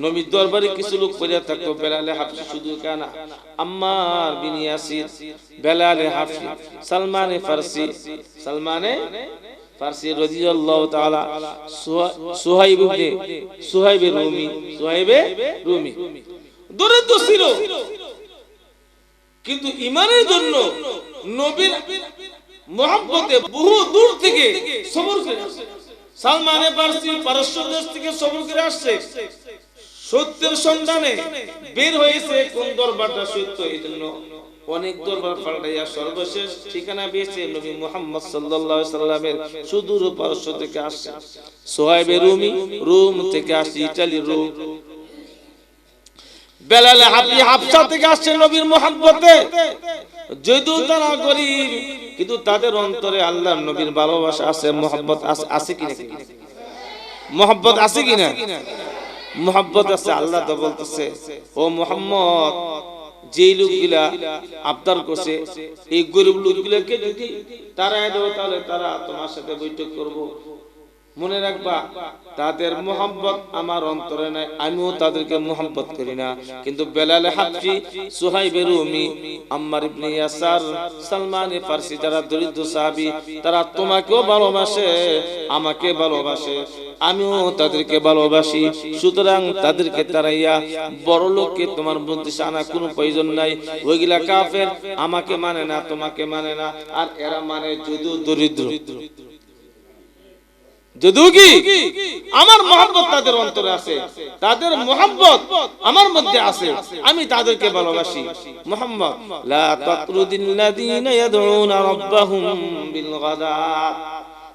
নবীর দরবারে কিছু লোক পড়ে থাকতো, বেলাল হাবশী শুধু কেনা, আম্মার বিন ইয়াসির, বেলাল হাবশী, সালমানে ফারসি, সালমানে ফারসি রাদিয়াল্লাহু তাআলা, সুহাইবে রুমি দরিদ্র ছিল, কিন্তু ঈমানের জন্য নবীর মহব্বতে বহু দূর থেকে সবর করে আসছে। সালমানে ফারসি পারস্য দেশ থেকে সবর করে আসছে, সত্যের সন্ধানে বের হয়েছে, কোন দরবারটা সত্য, এই জন্য অনেক দরবার পাল্টাইয়া সর্বশেষ ঠিকানা পেয়েছে নবী মুহাম্মদ সাল্লাল্লাহু আলাইহি সাল্লামের সুদূর পারস্য থেকে আসছে, সুহাইবে রুমি, রোম থেকে আসছে, ইতালি, রোম। বেলাল হাবশা থেকে আসছে নবীর মহব্বতে, যদিও তারা গরিব কিন্তু তাদের অন্তরে আল্লাহর নবীর ভালোবাসা আছে, মহব্বত আছে কিনা, মহব্বত আছে কিনা, মহব্বত আছে। আল্লাহ তো বলতেছে, ও মুহাম্মদ, যে লোকগুলা আবদার করছে এই গরিব লোকগুলোকে যদি তারা দাও তাহলে তারা তোমার সাথে বৈঠক করব, মনে রাখবা তাদের মোহাম্মত আমার অন্তরে নাই, আমিও তাদেরকে মোহাম্মত করি না। কিন্তু বেলাল হাবশী, সুহাইব রুমি, আম্মার ইবনে ইয়াসার, সালমান ফারসি যারা দরিদ্র সাহাবী, তারা তোমাকেও ভালোবাসে, আমাকে ভালোবাসে, আমিও তাদেরকে ভালোবাসি। সুতরাং তাদেরকে তারাইয়া বড় লোককে তোমার মধ্যে আনা কোনো প্রয়োজন নাই। ওইগুলা কাফের, আমাকে মানে না, তোমাকে মানে না, আর এরা মানে যদিও দরিদ্র, যদিও কি আমার মহব্বত তাদের অন্তরে আছে, তাদের মহব্বত আমার মধ্যে আছে, আমি তাদেরকে ভালোবাসি। মুহাম্মদ লা তাতরুদিল্লাযীনা ইয়াদউনা রাব্বাহুম বিল গাদাত,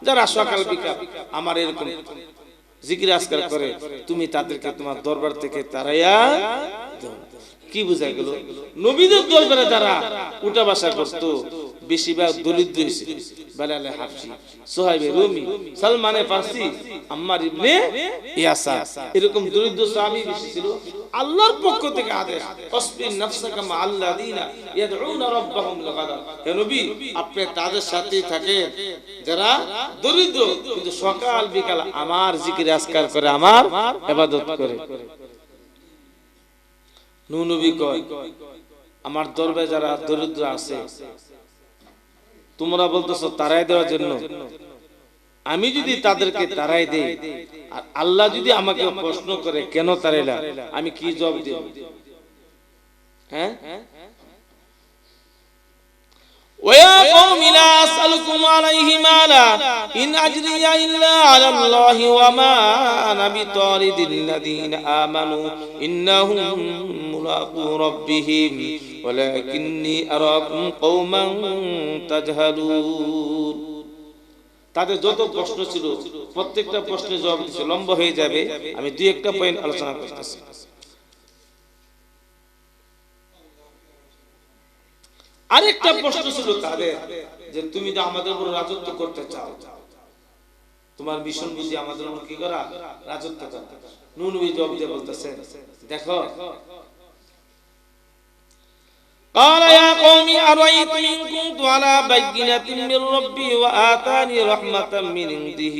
যারা সকাল বিকাল আমার এরকম জিকির আজকার করে, তুমি তাদেরকে তোমার দরবার থেকে তাড়াইয়া দাও। কি বোঝা গেল? নবীদের দরবারে যারা উঠা বসা করত বেশিরভাগ দরিদ্র ছিল। বেলাল হাবশী, সুহাইব রুমি, সালমান ফারসি, আম্মার ইবনে ইয়াসার, এরকম দরিদ্র সাহাবী বেশি ছিল। আল্লাহর পক্ষ থেকে আদেশ, অসবির নাফসাকা মা আল্লাযীনা ইয়াদউনা রাব্বাহুম বিল গাদাত, হে নবী আপনি তাদের সাথে থাকেন যারা দরিদ্র কিন্তু সকাল বিকাল আমার জিকির আজকার করে, আমার ইবাদত করে। নবী কয় আমার দরবারে যারা দরিদ্র আছে তোমরা বলতেছো তারাই দেওয়ার জন্য, আমি যদি তাদেরকে তারাই দেই আর আল্লাহ যদি আমাকে প্রশ্ন করে কেন তারাইলা, আমি কি জবাব দেব? হ্যাঁ, ওয়া কওমি লা আসআলুকুম আলাইহি মালা ইন আজরিয়া ইল্লা আলাল্লাহি ওয়া মা আনা বিতারিদিল লাযীনা আমানু ইন্নাহুম মুলাকু রাব্বিহিম ওয়ালাকিন্নী আরাকুম কওমান তাজহালুন। তাদের যত প্রশ্ন ছিল প্রত্যেকটা প্রশ্নের জবাব দিতে লম্বা হয়ে যাবে, আমি দুই একটা পয়েন্ট আলোচনা করতেছি। আরেকটা প্রশ্ন ছিল তাদের যে তুমি তো আমাদের উপর রাজত্ব করতে চাও, তোমার মিশন বুঝি আমাদের উপর কি করা? রাজত্ব করা। নবী জবাব দিয়ে বলতেছেন দেখো, قال يا قوم أرأيتم إن كنت على بينة من ربي وآتاني رحمة من عنده,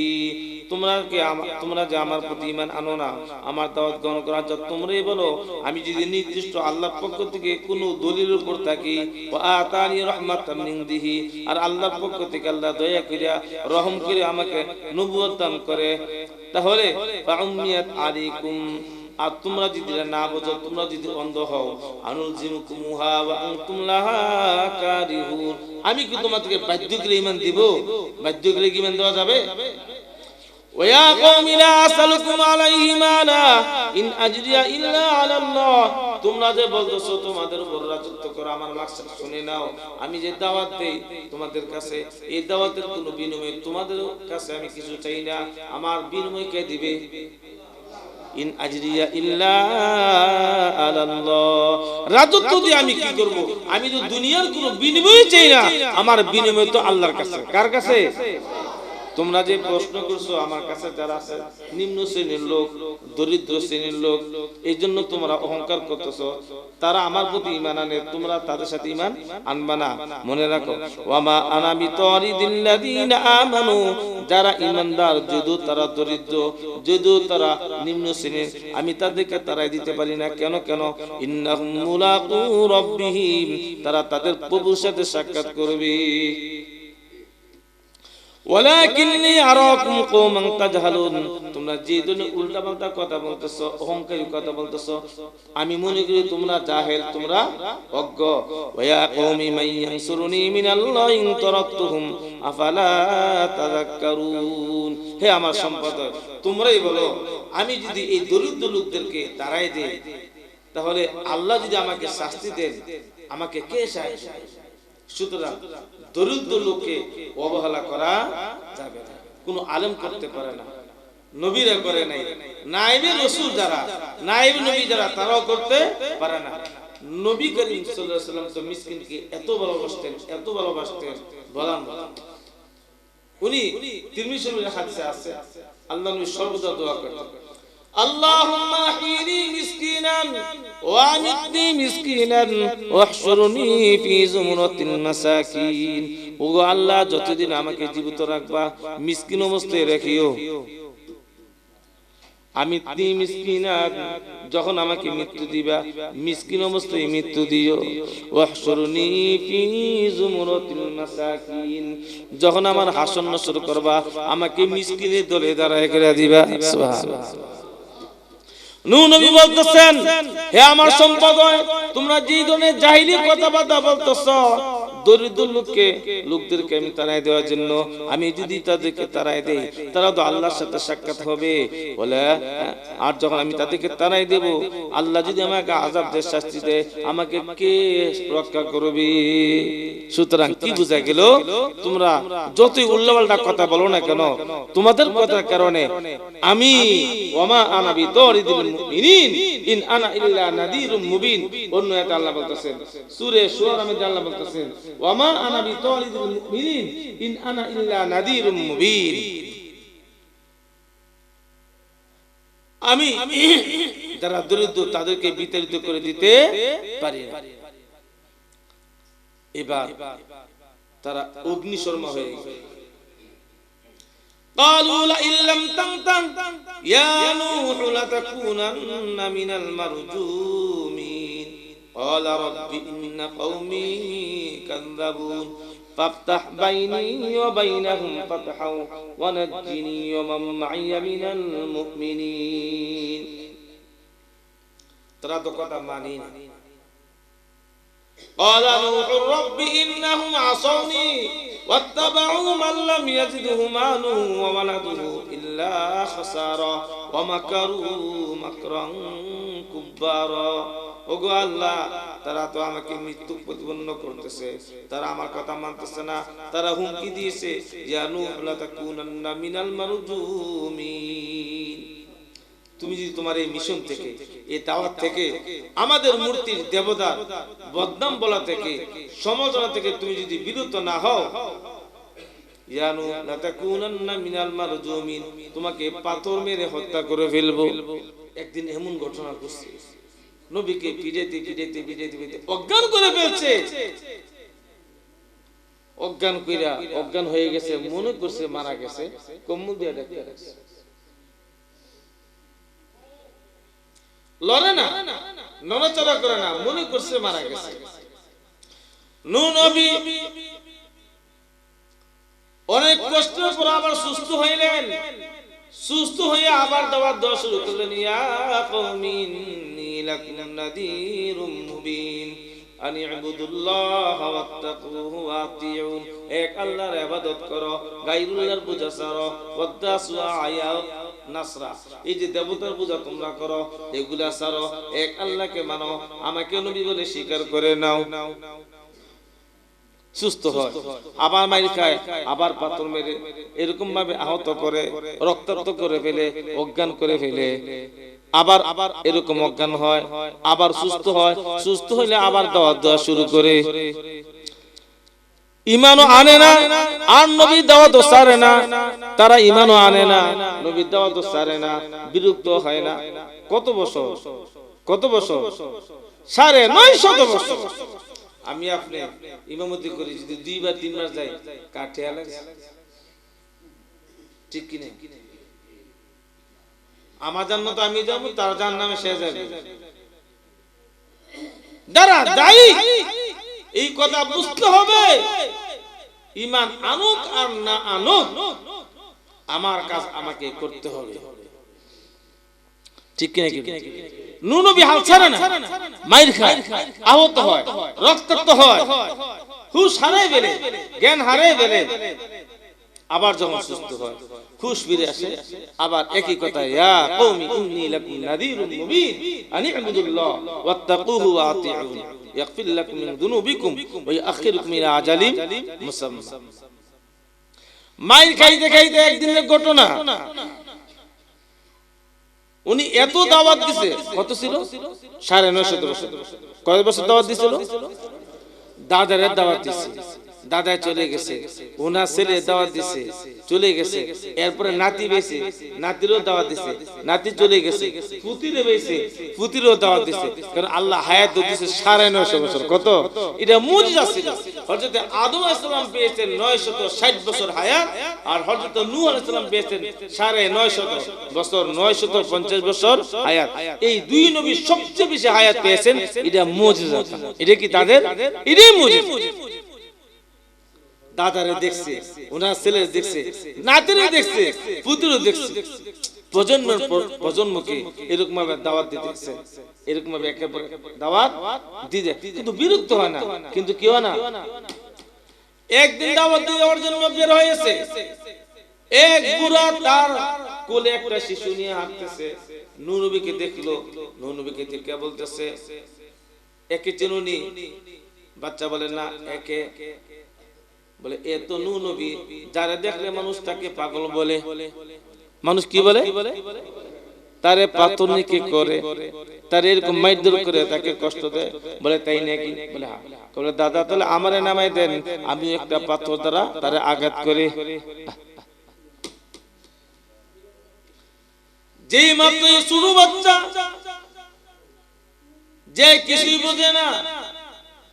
তোমরা যে আমার প্রতি ঈমান আনো না, আমার দাওয়াত গ্রহণ করার জন্য তোমরাই বলো, আমি যদি নির্দিষ্ট আল্লাহর পক্ষ থেকে কোনো দলিলের উপর থাকি, ওয়া আতানি রাহমাতাম মিন ইনদিহি, আর আল্লাহর পক্ষ থেকে আল্লাহ দয়া করিয়া রহম করে আমাকে নবুয়ত দান করে, তাহলে ফাউম্মিয়াত আলাইকুম, আর তোমরা যদি না বোঝো, তোমরা যদি অন্ধ হও, আনুলজিমুকুমুহা ওয়া আনতুম লাহা কারিহুন, আমি কি তোমাদেরকে বাধ্য করে ঈমান দিব? বাধ্য করে কি ঈমান দেওয়া যাবে? ওয়া কওমি লা আসআলুকুম আলাইহি মালা ইন আজরিয়া ইল্লা আলাল্লাহ, তোমরা যে বলতেছো তোমাদের উপর রাজত্ব করা, আমার মাকসাদ শুনে নাও। আমি যে দাওয়াত দেই তোমাদের কাছে, এই দাওয়াতের কোনো বিনিময় তোমাদের কাছে আমি কিছু চাই না। আমার বিনিময় কে দিবে? ইন আজরিয়া ইল্লা আলাল্লাহ, রাজত্ব দিয়ে আমি কি করব? আমি তো দুনিয়ার কোনো বিনিময় চাই না, আমার বিনিময় তো আল্লাহর কাছে। কার কাছে? তোমরা যে প্রশ্ন করছো আমার কাছে যারা আছে নিম্ন শ্রেণীর লোক, দরিদ্র শ্রেণীর লোক, এই জন্য তোমরা অহংকার করতেছো, তারা আমার প্রতি ঈমান আনে, তোমরা তাদের সাথে ঈমান আনবা না। মনে রাখো, ওয়ামা আনা বিতারিদিল লাযীনা আমানু, যারা ঈমানদার যদিও তারা দরিদ্র, যদিও তারা নিম্ন শ্রেণীর, আমি তাদেরকে তারাই দিতে পারি না। কেন? ইন্নাহুম মুলাকু রাব্বিহিম, তারা তাদের প্রভুর সাথে সাক্ষাৎ করবে। ওয়ালাকিন্নী আরাকুম কওমান তাজহালুন, তোমরা যে জন্য উল্টাপাল্টা কথা বলতেছো, অহংকারী কথা বলতেছো, আমি মনে করি তোমরা জাহেল, তোমরা অজ্ঞ। ওয়া কওমি মাইয়ানসুরুনি মিনাল্লাহি ইন তারাকতুহুম আফালা তাযাক্কারুন, হে আমার সম্প্রদায় তোমরাই বলো, আমি যদি এই দরিদ্র লোকদেরকে তাড়াই দেই, তাহলে আল্লাহ যদি আমাকে শাস্তি দেন, আমাকে কে সাহায্য? সুতরাং দরিদ্র লোককে অবহেলা করা যাবে না, কোন আলেম করতে পারে না, নবীরা করে নাই, নায়েবে রাসূল যারা, নায়েবে নবী যারা, তারাও করতে পারে না। নবী করিম সাল্লাল্লাহু আলাইহি ওয়াসাল্লাম তো মিসকিনকে এত ভালোবাসতেন বলার মতো। উনি তিরমিজি শরীফের হাদিসে আছে, আল্লাহ নবী সর্বদা দোয়া করতেন, اللهم احيني مسكينا وامتني مسكينا واحشرني في زمرة المساكين ওগো আল্লাহ যতদিন আমাকে জীবিত রাখবা মিসকিন অবস্থায় রেখিও। আমি মিসকিন, যখন আমাকে মৃত্যু দিবা মিসকিন অবস্থায় মৃত্যু দিও। ওয়াহশুরনি ফি জুমরাতিল মাসাকিন, যখন আমার হাসর নসর করবা আমাকে মিসকিনের দলে দাঁড়ায় করে দিবা। সুবহানাল্লাহ। নূহ নবী বলতেছেন, হে আমার সম্প্রদায়, তোমরা যে ধরনের জাহিলি কথাবার্তা বলতেছো, দরিদ্র লোকদেরকে আমি তাড়াই দেওয়ার জন্য, আমি যদি তাদেরকে তাড়াই দেই তারা তো আল্লাহর সাথে সাক্ষাৎ হবে বলে। আর যখন আমি তাদেরকে তাড়াই দেব, আল্লাহ যদি আমাকে আযাব দেয়, শাস্তি দেয়, আমাকে কে রক্ষা করবে? সুতরাং কি বোঝা গেল, তোমরা যতই উল্লাপাল্টা কথা বলো না কেন, তোমাদের কথার কারণে আমি ওমা আনা বিতারিদিল মুমিনিন ইন আনা ইল্লা নাদিরুম মুবিন। অন্য আয়াতে আল্লাহ বলতেছেন, সূরা শুআরার মধ্যে আল্লাহ বলতেছেন, ওয়ামা আনা বিতারিদিল মুমিনিন ইন আনা ইল্লা নাদিরুম মুবিন। আমি যারা দরিদ্র তাদেরকে বিতাড়িত করে দিতে পারি না। এবার তারা অগ্নিশর্মা হয়ে গেছে। قالوا لئن لم تنته يا نوح لتكونن من المرجومين قال رب إن قومي كذبون فافتح بيني وبينهم فتحا ونجني ومن معي من المؤمنين। ترى دكتا مانين. قال نوح رب إنهم عصوني واتبعوا من لم يزده ماله وولده إلا خسارا ومكروا مكرا كبارا। ওগো আল্লাহ, তারা তো আমাকে মৃত্যু প্রতিপন্ন করতেছে, তারা আমার কথা মানতেছে না, তারা হুমকি দিয়েছে, ইয়া নূহ লা তাকুনান্না মিনাল মারজুমিন। তুমি যদি তোমার এই মিশন থেকে, এই দাওয়াত থেকে, আমাদের মূর্তির দেবতার বদনাম বলা থেকে, সমালোচনা থেকে তুমি যদি বিরত না হও, ইয়া নূহ লা তাকুনান্না মিনাল মারজুমিন, তোমাকে পাথর মেরে হত্যা করে ফেলবো। একদিন এমন ঘটনা ঘটছে, নবীকে পিটাইতে পিটাইতে পিটাইতে পিটাইতে অজ্ঞান করে ফেলছে। অজ্ঞান কইরা অজ্ঞান হয়ে গেছে, মনে করছে মারা গেছে, কম্বল দিয়ে ঢেকে রাখছে, লড়ে না, নড়াচড়া করে না, মনে করছে মারা গেছে। নূহ নবী অনেক কষ্টের পর আবার সুস্থ হইলেন। সুস্থ হয়ে আবার দাওয়াত দেওয়া শুরু করলেন, ইয়া কওমি ইন্নী লাকুম নাযীরুম মুবিন আন ইবুদুল্লাহ ওয়াত্তাকুহু ওয়া আতিউন। এক আল্লাহর ইবাদত করো, গায়রুল্লাহর পূজা ছাড়ো, ওয়াদাসু আয়া নাসরা, এই যে দেবতার পূজা তোমরা করো এগুলা ছাড়ো, এক আল্লাহকে মানো, আমাকে নবী বলে স্বীকার করে নাও। সুস্থ হয়, আবার মাইর খায়, আবার পাথর মেরে এরকম ভাবে আহত করে, রক্তাক্ত করে ফেলে, অজ্ঞান করে ফেলে, আবার এরকম অজ্ঞান হয়, আবার সুস্থ হয়, সুস্থ হইলে আবার দাওয়াত দেওয়া শুরু করে। ঈমানও আনে না, আর নবীর দাওয়াতও ছাড়ে না। তারা ঈমানও আনে না, নবীর দাওয়াতও ছাড়ে না, বিরক্ত হয় না। কত বছর, কত বছর, 950 বছর। আমি আপনি ইমামতি করি, যদি 2 বা 3 মাস যাই, কাঠে আলে ঠিক কিনা? আমার জান্নাত আমি যাব, তার জাহান্নামে সে যাবে। যারা দায়ী এই কথা বুঝতে হবে, ঈমান আনুক আর না আনুক, আমার কাজ আমাকে করতে হবে, ঠিক কিনা? নূহ নবী হাল ছাড়ে না, মাইর খায়, আহত হয়, রক্তাক্ত হয়, হুশ হারায় ফেলে, জ্ঞান হারায় ফেলে, আবার যখন সুস্থ হয়, হুশ ফিরে আসে, আবার একই কথা, ইয়া কওমি ইন্নী লাকুম নাযীরুম মুবিন আন ইবুদুল্লাহ ওয়াত্তাকুহু ওয়া আতিউন ইয়াগফির লাকুম মিন যুনুবিকুম ওয়া ইউআখিরুকুম ইলা আজালিন মুসাম্মা। মাইর খাইতে খাইতে একদিনের ঘটনা, উনি এত দাওয়াত দিছে, কত ছিল? 950 বছর। কয় বছর দাওয়াত দিছিল? দাদারের দাওয়াত দিছে, দাদা চলে গেছে, ওনার ছেলে দাওয়াত দিছে, চলে গেছে। এরপরে নাতি বেছে, নাতিরও দাওয়াত দিছে, নাতি চলে গেছে। পুতিরে বেছে, পুতিরও দাওয়াত দিছে। কারণ আল্লাহ হায়াত দিয়েছে 950 বছর। কত? এটা মুজিজা ছিল। হযরত আদম আলাইহিস সালাম পেয়েছেন 960 বছর হায়াত, আর হযরত নূহ আলাইহিস সালাম পেয়েছেন 950 বছর, 950 বছর হায়াত। এই দুই নবী সবচেয়ে বেশি হায়াত পেয়েছেন। এটা মুজিজা। এটা কি তাদের? এটাই মুজিজা। দাদারে দেখছে, ওনার ছেলে দেখছে, নাতিরে দেখছে, পুত্রও দেখছে। প্রজন্মকে এরকম ভাবে দাওয়াত দিতেছে, এরকম ভাবে একের পর দাওয়াত দিতে, কিন্তু বিরক্ত হয় না। কিন্তু কি হয় না, একদিন দাওয়াত দেওয়ার জন্য বের হয়েছে, এক বুড়া তার কোলে একটা শিশু নিয়ে হাঁটতেছে। নূহ নবীকে দেখলো, নূহ নবীকে দেখে বলতেছে, একে চিনুনি? বাচ্চা বলে না। একে? বলে এ তো নূহ নবী, যারা দেখলে মানুষ তাকে পাগল বলে। মানুষ কি বলে? তারে পাতনিকে করে, তার এরকম মাইরধর করে, তাকে কষ্ট দেয়। বলে তাই নাকি? বলে হ্যাঁ। বলে দাদা তাহলে আমারে নামাই দেন, আমি একটা পাথর দ্বারা তারে আঘাত করে। যেই মাত্র শুরু বাচ্চা, যে কিছুই বোঝে না,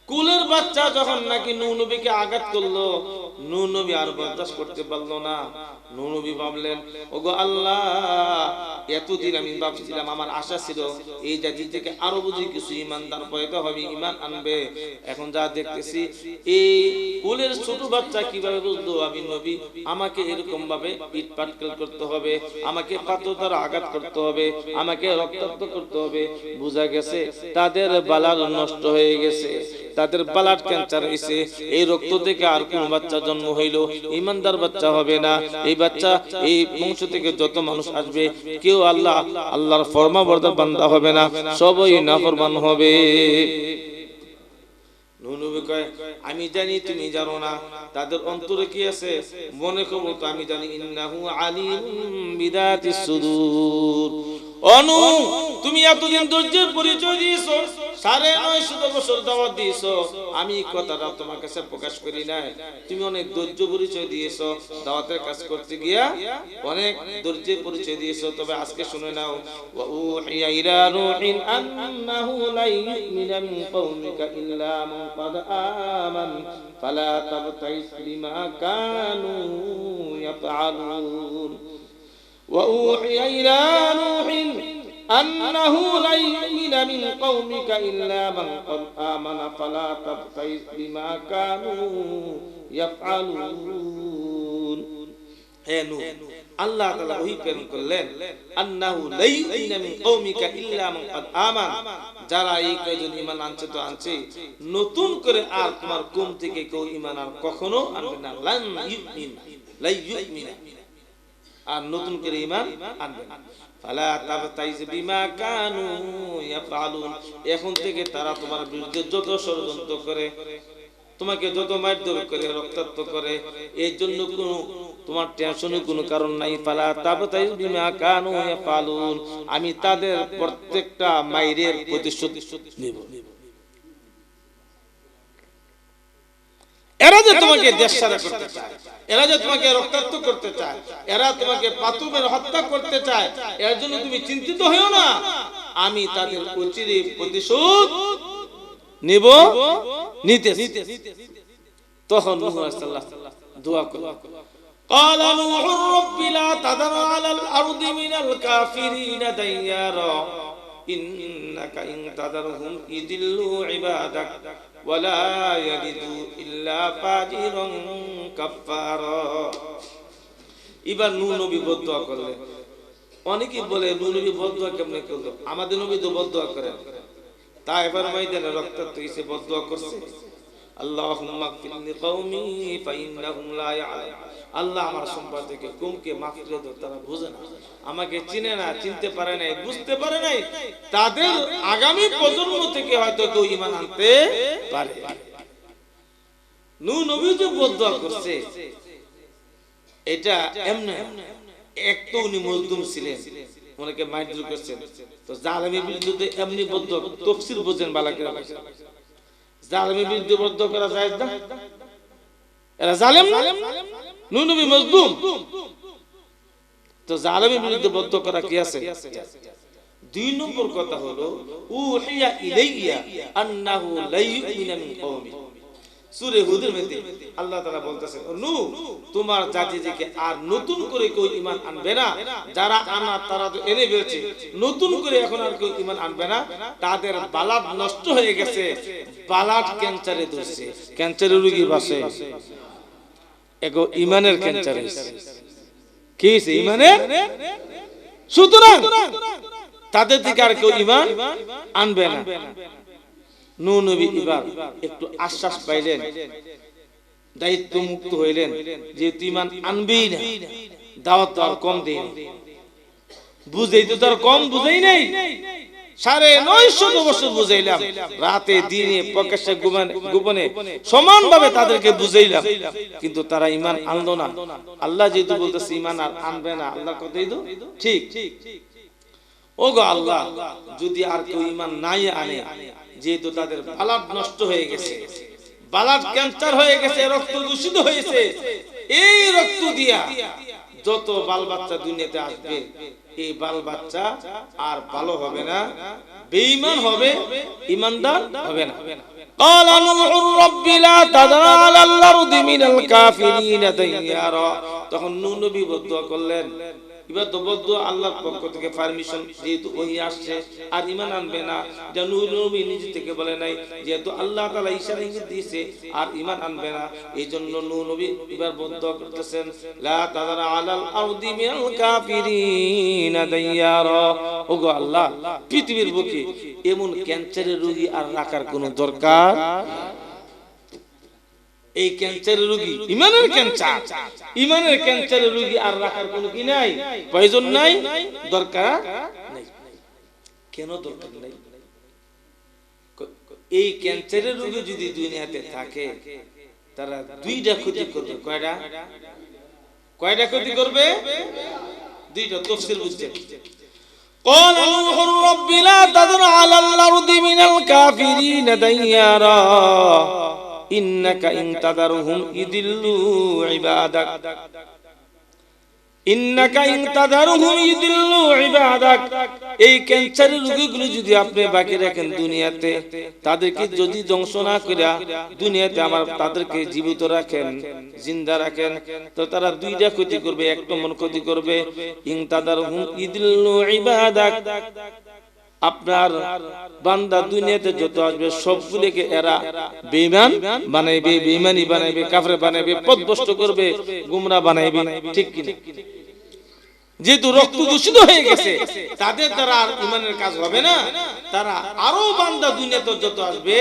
কুলের বাচ্চা যখন নাকি নূহ নবীকে আঘাত করলো, নূহ নবী আর বরদাস্ত করতে পারলো না। নূহ নবী ভাবলেন, ওগো আল্লাহ, এতদিন আমি ভাবছিলাম, আমার আশা ছিল এই জাতি থেকে আরো বুঝি কিছু ইমানদার পয়দা হবে, ইমান আনবে। এখন যা দেখতেছি, এই কুলের ছোট বাচ্চা কিভাবে বুঝলো আমি নবী? আমাকে এরকম ভাবে ইট পাটকেল করতে হবে, আমাকে পাথর দ্বারা আঘাত করতে হবে, আমাকে রক্তাক্ত করতে হবে। বোঝা গেছে তাদের বালার নষ্ট হয়ে গেছে, তাদের বালার ক্যান্সার হয়েছে। এই রক্ত থেকে আর কোন বাচ্চা জন্ম হইল ইমানদার বাচ্চা হবে না। এই বাচ্চা, এই বংশ থেকে যত মানুষ আসবে, কেউ আল্লাহর ফরমাবরদার বান্দা হবে না, সবাই নাফরমান হবে। নূহ নবী কয়, আমি জানি তুমি জানো না তাদের অন্তরে কি আছে, মনে খবর তো আমি জানি। ইন্নাহু আলিমুম বিদাতিস সুদূর। অনু, তুমি এতদিন ধৈর্যের পরিচয় দিয়েছো, 950 বছর দাওয়াত দিয়েছো, আমি কথাটা তোমার কাছে প্রকাশ করি নাই। তুমি অনেক ধৈর্য পরিচয় দিয়েছো, দাওয়াতের কাজ করতে গিয়া অনেক ধৈর্যের পরিচয় দিয়েছো। তবে আজকে শুনে নাও, ওয়া উহিয়া ইলা নূহিন আন্নাহু লা ইউমিনা মিন কওমিকা ইল্লা মান ক্বাদ আমান ফালা তাবতাইস বিমা কানু ইয়াফআলুন। وأوحي إلى نوح أنه لن يؤمن من قومك إلا من قد آمن فلا تبتئس بما كانوا يفعلون. হে নূহ, আল্লাহ তাআলা ওহী প্রেরণ করলেন, আন্নাহু লা ইউমিনা মিন কওমিকা ইল্লা মান ক্বাদ আমান, যারা এই কয়জন ঈমান আনছে তো আনছে, নতুন করে আর তোমার কওম থেকে কেউ ঈমান আর কখনো আনবে না। লান ইউমিন, লা ইউমিনা, আর নতুন করে ঈমান আনবে না। ফালা তাবতাইজ বিমা কানু ইয়াফআলুন, এখন থেকে তারা তোমার বিরুদ্ধে যত ষড়যন্ত্র করে, তোমাকে যত মারধর করে, রক্তাক্ত করে, এর জন্য কোনো তোমার টেনশনের কোনো কারণ নাই। ফালা তাবতাইজ বিমা কানু ইয়াফআলুন, আমি তাদের প্রত্যেকটা মাইরের প্রতিশোধ নেব। এরা যে তোমাকে দেশছাড়া করতে চায়, এরা যে তোমাকে রক্তাক্ত করতে চায়, এরা তোমাকে পাথর হত্যা করতে চায়, এর জন্য তুমি চিন্তিত হও না, আমি তাদের অচিরে প্রতিশোধ নেব, নিতেছি। তখন নূহ আলাইহিস সালাম দোয়া করলেন, قال نوح رب لا تذر على الأرض من الكافرين ديارا إنك إن تذرهم يضلوا عبادك ولا يلدوا إلا فاجرا كفارا. এবার নূহ নবী বদদোয়া করলেন। অনেকেই বলে নূহ নবী বদদোয়া কেমনে করলো? আমাদের নবী তো বদদোয়া করেন, তায়েফের ময়দানে রক্তাক্ত হইছে, বদদোয়া করছে, আল্লাহুম্মা গফিরলি কওমি ফাইন্নাহুম লা ইয়ালামুন, আল্লাহ আমার সম্প্রদায়কে কওমকে মাফ করে দাও, তারা বুঝে না, আমাকে চিনে না, চিনতে পারে নাই, বুঝতে পারে নাই, তাদের আগামী প্রজন্ম থেকে হয়তো কেউ ঈমান আনতে পারে। নূহ নবী যে বদদোয়া করছে এটা এমনি, এক তো উনি মজলুম ছিলেন, অনেকে মারধর করছেন, তো জালেমের বিরুদ্ধে এমনি বদদোয়া, তাফসীর বোঝেন ভালো করে, জালেমের বিরুদ্ধে বদদোয়া করা যায় না? এরা জালেম না? নূহ নবী মজলুম, তো জালেমের বিরুদ্ধে বদ্ধ করা কি আছে? দুই নম্বর কথা হলো উহিয়া ইলাইয়া আন্নাহু লা ইউমিনু মিন কওমি। সূরা হুদের মধ্যে আল্লাহ তাআলা বলতেছেন, নূহ তোমার জাতি থেকে আর নতুন করে কেউ ঈমান আনবে না, যারা আনা তারা তো এনে ফেলছে, নতুন করে এখন আর কেউ ঈমান আনবে না, তাদের বালাদ নষ্ট হয়ে গেছে, বালাদ ক্যান্সারে ধরছে, ক্যান্সারের রোগী বাসে, এগো ঈমানের ক্যান্সার হইছে। কি হইছে? ঈমানের। সুতরাং তাদের থেকে আর কেউ ঈমান আনবে না। নূহ নবী এবার একটু আশ্বাস পাইলেন, দায়িত্ব মুক্ত হইলেন, যেহেতু ঈমান আনবেই না, দাওয়াত তো আর কম দেয়নি, বুঝেই তো তার কম বুঝেই নাই, ৯৫০ বছর বুঝাইলাম, রাতে দিনে প্রকাশ্যে গোপনে সমানভাবে তাদেরকে বুঝাইলাম, কিন্তু তারা ঈমান আনলো না। আল্লাহ যেহেতু বলতেছে ঈমান আর আনবে না, আল্লাহ কথাই তো ঠিক। ওগো আল্লাহ, যদি আর কেউ ঈমান নাই আনে, যেহেতু তাদের বালাদ নষ্ট হয়ে গেছে, বালাদ ক্যান্সার হয়ে গেছে, রক্ত দূষিত হয়েছে, এই রক্ত দিয়া যত বাল বাচ্চা দুনিয়াতে আসবে, এই বাল বাচ্চা আর ভালো হবে না, বেঈমান হবে, ঈমানদার হবে না। قال نوح رب لا تذر على الأرض من الكافرين ديارا। তখন নূহ নবী বদুয়া করলেন, এবার তো বদুয়া আল্লাহর পক্ষ থেকে পারমিশন, যেহেতু ওহি আসছে আর ঈমান আনবে না, এটা নূহ নবী নিজে থেকে বলে নাই, যেহেতু আল্লাহ তাআলা ইশারা ইঙ্গিত দিয়েছে আর ঈমান আনবে না, এইজন্য নূহ নবী এবার বদুয়া করতেছেন, লা তাযার আলাল আরদি মিনাল কাফিরিনা দাইয়ারা। ওগো আল্লাহ, পৃথিবীর বুকে এমন ক্যান্সারের রোগী আর রাখার কোনো দরকার, এই ক্যান্সারের রোগী ঈমানের ক্যান্সার, ঈমানের ক্যান্সারের রোগী আর রাখার কোনো কি নাই, প্রয়োজন নাই, দরকার নাই। কেন দরকার নাই? এই ক্যান্সারের রোগী যদি দুনিয়াতে থাকে, তারা দুইটা ক্ষতি করবে। কয়টা ক্ষতি করবে? দুইটা। তাফসীর বুঝছেন? قال نوح رب لا تذر على الأرض من الكافرين ديارا إنك إن تذرهم يضلوا عبادك ইন্নাকা ইন তাদারহুম ইদিল্লু ইবাদাক। এই ক্যান্সারের রোগীগুলো যদি আপনি বাকি রাখেন দুনিয়াতে, তাদেরকে যদি ধ্বংস না কইরা দুনিয়াতে আমার তাদেরকে জীবিত রাখেন, জিন্দা রাখেন, তো তারা দুইটা ক্ষতি করবে। এক নম্বর ক্ষতি করবে ইন তাদারহুম ইদিল্লু ইবাদাক, আপনার বান্দা দুনিয়াতে যত আসবে সবগুলোকে এরা বেঈমান বানাইবে, বেঈমানি বানাইবে, কাফের বানাইবে, পথভ্রষ্ট করবে, গোমরা বানাইবে। ঠিক কি না? যেহেতু রক্ত দূষিত হয়ে গেছে, তাদের দ্বারা আর ঈমানের কাজ হবে না, তারা আরো বান্দা দুনিয়াতে যত আসবে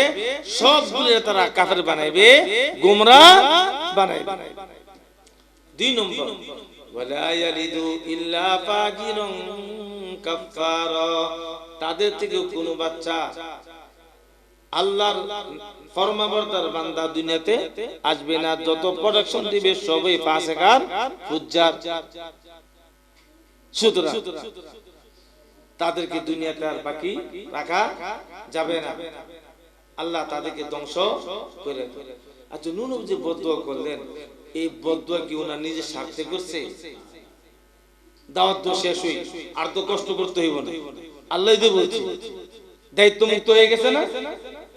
সবগুলো তারা কাফের বানাইবে, গোমরা বানাইবে। দুই নম্বর, ওয়ালা ইয়ালিদু ইল্লা ফাজিরুন কাফারা, তাদের থেকে কোনো বাচ্চা আল্লাহর ফরমাবরদার বান্দা দুনিয়াতে আসবে না, যত প্রোডাকশন দিবে সবই ফাসিকার ফুজ্জার। সুতরাং তাদেরকে দুনিয়াতে আর বাকি রাখা যাবে না, আল্লাহ তাদেরকে ধ্বংস করে দেবে। আচ্ছা, নূহ নবী যে বদদুয়া করলেন, এই বদদুয়া কি ওনার নিজের স্বার্থে করছে? দাওয়াত তো শেষ হই, আর তো কষ্ট করতে হইব না, আল্লাহ তো বলছে, দায়িত্ব মুক্ত হয়ে গেছে না,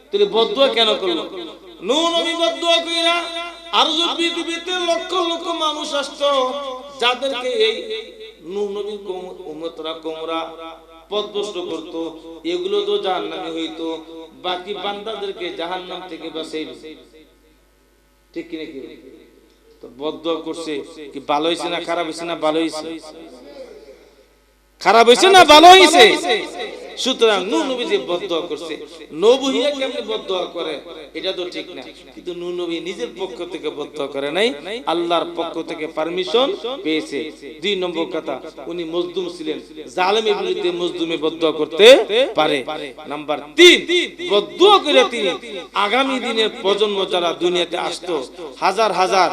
তাহলে বদদুয়া কেন করলো? নূহ নবী বদদুয়া কইরা আর যদি পৃথিবীতে লক্ষ লক্ষ মানুষ আসতো, যাদেরকে এই নূহ নবীর উম্মতরা গোমরা পথভ্রষ্ট করত, এগুলো তো জাহান্নামী হইতো, বাকি বান্দাদেরকে জাহান্নাম থেকে বাঁচাইলো। ঠিক কি নাকি? তো বদদুয়া করছে কি ভালো হইছে না খারাপ হইছে? না ভালো হইছে। খারাপ হইছে না ভালো হইছে? সুতরাং নূহ নবী যে বদদুয়া করছে, নবুইয়া কেমনে বদদুয়া করে এটা তো ঠিক না, কিন্তু নূহ নবী নিজের পক্ষ থেকে বদদুয়া করে নাই, আল্লাহর পক্ষ থেকে পারমিশন পেয়েছে। দুই নম্বর কথা, উনি মজলুম ছিলেন, জালেমের বিরুদ্ধে মজলুমে বদদুয়া করতে পারে। নাম্বার 3, বদদুয়া করে তিনি আগামী দিনের প্রজন্ম যারা দুনিয়াতে আসতো, হাজার হাজার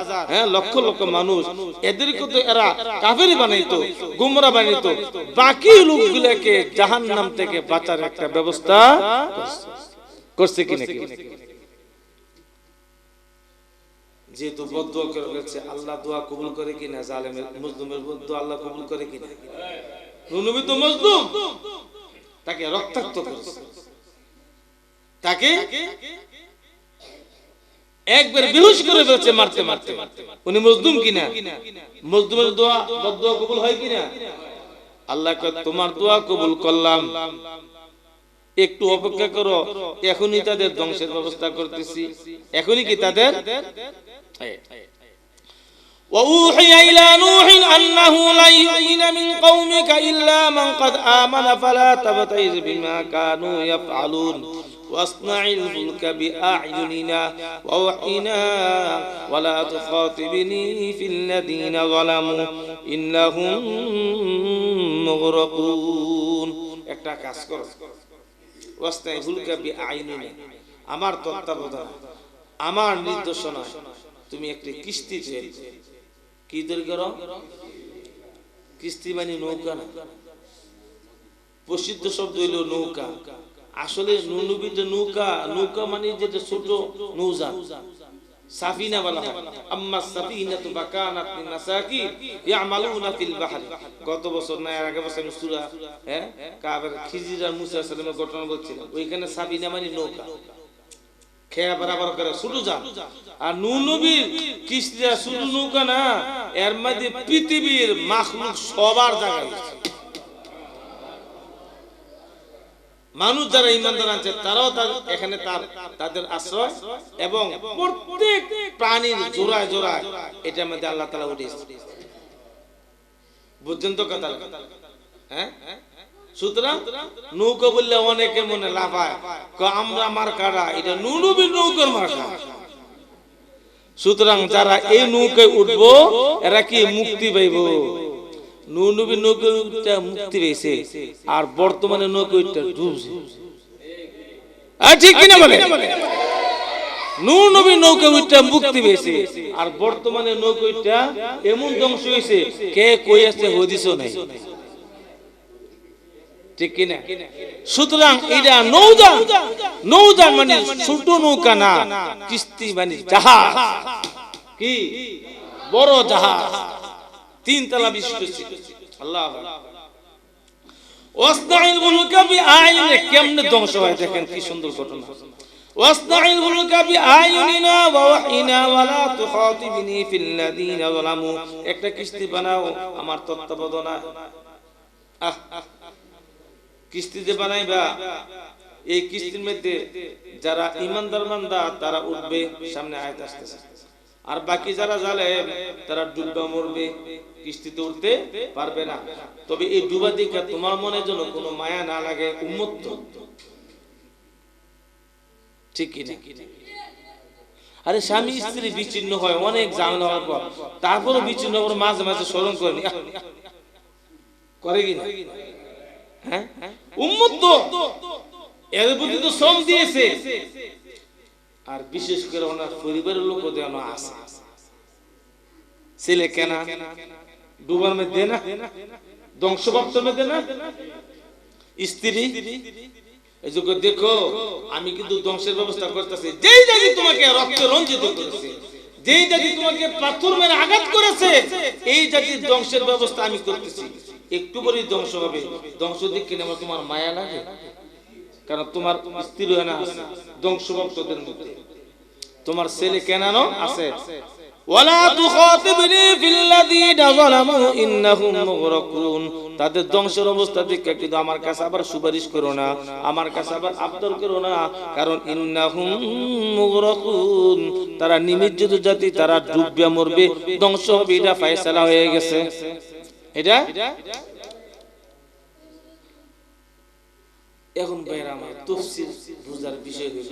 লক্ষ লক্ষ মানুষ, এদেরকে তো এরা কাফের বানাইতো, গোমরা বানাইতো, বাকি লোকগুলোকে জাহান্নাম থেকে বাঁচার একটা ব্যবস্থা করছে কি নাকি? যেহেতু বদদুয়া করে গেছে, আল্লাহ দোয়া কবুল করে কিনা? জালেমের মজলুমের দোয়া আল্লাহ কবুল করে কিনা? নবী তো মজলুম, তাকে রক্তাক্ত করেছে, তাকে একবার বেহুশ করে ফেলেছে মারতে মারতে। উনি মজলুম কিনা? মজলুমের দোয়া বদদুয়া কবুল হয় কিনা? আল্লাহ কয় তোমার দোয়া কবুল করলাম, একটু অপেক্ষা করো, এখনই তাদের ধ্বংসের ব্যবস্থা করতেছি। এখনই কি তাদের وَأُوحِيَ إِلَى نُوحٍ أَنَّهُ لَن يُؤْمِنَ مِنْ قَوْمِكَ إِلَّا مَنْ قَدْ آمَنَ فَلَا تَبْتَئِسْ بِمَا كَانُوا يَفْعَلُونَ وَاصْنَعِ الْفُلْكَ بِأَعْيُنِنَا وَوَحْيِنَا وَلَا تُخَاطِبْنِي فِي الَّذِينَ ظَلَمُوا إِنَّهُمْ مُغْرَقُونَ। একটা কাজ করো, ওয়াসনাই ফুলকা বিআইনিনা, আমার তত্ত্বাবধানে আমার নির্দেশনায় তুমি একটা কিস্তি তৈরি করো। কি তৈরি করো? কিস্তি মানে নৌকা না, প্রসিদ্ধ শব্দ হইল নৌকা। আসলে নবীর নৌকা, নৌকা মানে যেটা ছোট নৌজা, সাফিনা বলা হয়। আম্মা সাফিনাতু বাকানাত লিমাসাকিন ইয়ামালুনা ফিল বাহরি। গত বছর না এর আগের বছর আমি সূরা কাবের খিজির আর মুসা সাল্লামের ঘটনা বলছিলাম। ওইখানে সাফিনা মানে নৌকা, খেয়া বরাবর করে ছোট জান। আর নবীর কিস্তিটা ছোট নৌকা না, এর মধ্যে পৃথিবীর মাখলুক সবার জায়গা আছে। মানুষ যারা ঈমানদার আছে তারাও এখানে তাদের আশ্রয়, এবং প্রত্যেক প্রাণীর জোড়ায় জোড়ায় এটার মধ্যে আল্লাহ তাআলা উঠিয়েছে। বুঝছেন তো কথা? হ্যাঁ, সুতরাং নৌকা বললে অনেকের মনে লাফায়, আমরা মার্কারা, এটা নবীর নৌকার মার্কা। সুতরাং যারা এই নৌকায় উঠবো এরা কি মুক্তি পাইব? নবীর নৌকাটা মুক্তি পেয়েছে, আর বর্তমানে নৌকাটা ডুবছে। ঠিক কিনা বলে? নবীর নৌকাটা মুক্তি পেয়েছে, আর বর্তমানে নৌকাটা এমন ধ্বংস হয়েছে, কে কই আছে হদিসও নাই। ঠিক কিনা? সুতরাং এটা নৌজা, নৌজা মানে ছোট নৌকা না, কিস্তি মানে জাহাজ। কি বড় জাহাজ, তিন তলা বিশিষ্ট। আল্লাহ ওয়াসনাইল মুলকা বিআইনিনা, কেমনে ধ্বংস হয় দেখেন কি সুন্দর ঘটনা। ওয়াসনাইল মুলকা বিআইনিনা ওয়া ওয়াহিনা ওয়ালা তুখাতিবনি ফিল্লাযিনা যালামু, একটা কিস্তি বানাও আমার তত্ত্বাবধানে। কিস্তি যে বানাইবা, এই কিস্তির মধ্যে যারা ঈমানদার বান্দা তারা উঠবে, সামনে আয়াত আসতেছে। আর বাকি যারা জালেম তারা ডুববা মরবে, কিস্তিতে উঠতে পারবে না। তবে এই ডুবা দিকে তোমার মনে যেন কোনো মায়া না লাগে, উম্মত। ঠিক কি না? আরে স্বামী স্ত্রী বিচ্ছিন্ন হয়, অনেক ঝামেলা হওয়ার পর, তারপরও বিচ্ছিন্ন হওয়ার মাঝে মাঝে স্মরণ করেনি, করে কিনা? হ্যাঁ, উম্মত তো এর প্রতি তো শ্রম দিয়েছে, আর বিশেষ করে ওনার পরিবারের লোক দেন আছে। ছেলে কেনা ডুবার মধ্যে না, ধ্বংসপ্রাপ্ত মধ্যে না, স্ত্রী এই যে দেখো আমি কিন্তু ধ্বংসের ব্যবস্থা করতেছি। যেই জাতি তোমাকে রক্তে রঞ্জিত করেছে, যেই জাতি তোমাকে পাথর মেরে আঘাত করেছে, এই জাতির ধ্বংসের ব্যবস্থা আমি করতেছি। একটু পরেই ধ্বংস হবে। ধ্বংস দেখে আমার তোমার মায়া লাগে? কারণ তোমার স্ত্রী না আছে ধ্বংসপ্রাপ্তদের মধ্যে, তোমার ছেলে কেনানো আছে। ওয়ালা তুখাতিবনি ফিল্লাযিনা যালামু ইন্নাহুম মুগরাকুন, তাদের ধ্বংসের অবস্থা দেখে কিন্তু আমার কাছে আবার সুপারিশ করো না, আমার কাছে আবার আবদার করো না, কারণ ইন্নাহুম মুগরাকুন, তারা নিমজ্জিত জাতি, তারা ডুববে মরবে, ধ্বংস হবে, এটা ফয়সালা হয়ে গেছে। এটা এখন ভাইরা আমার তাফসীর বুঝার বিষয় হইল,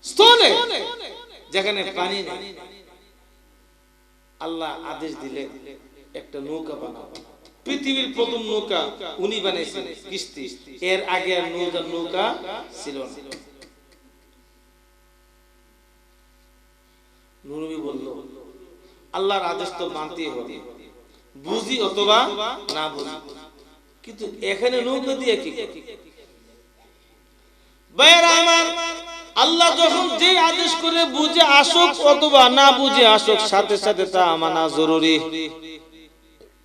স্থলে যেখানে পানি নেই আল্লাহ আদেশ দিলেন একটা নৌকা বানাও। পৃথিবীর প্রথম নৌকা উনি বানাইছেন, কিস্তি। এর আগে আর নৌকা ছিল না। নবী বলল আল্লাহর আদেশ তো মানতেই হবে, বুঝি অথবা না বুঝি, কিন্তু এখানে নৌকা দিয়ে কি? ভাইরা আমার আল্লাহ যখন যে আদেশ করে বুঝে আসুক অথবা না বুঝে আসুক সাথে সাথে তা মানা জরুরি,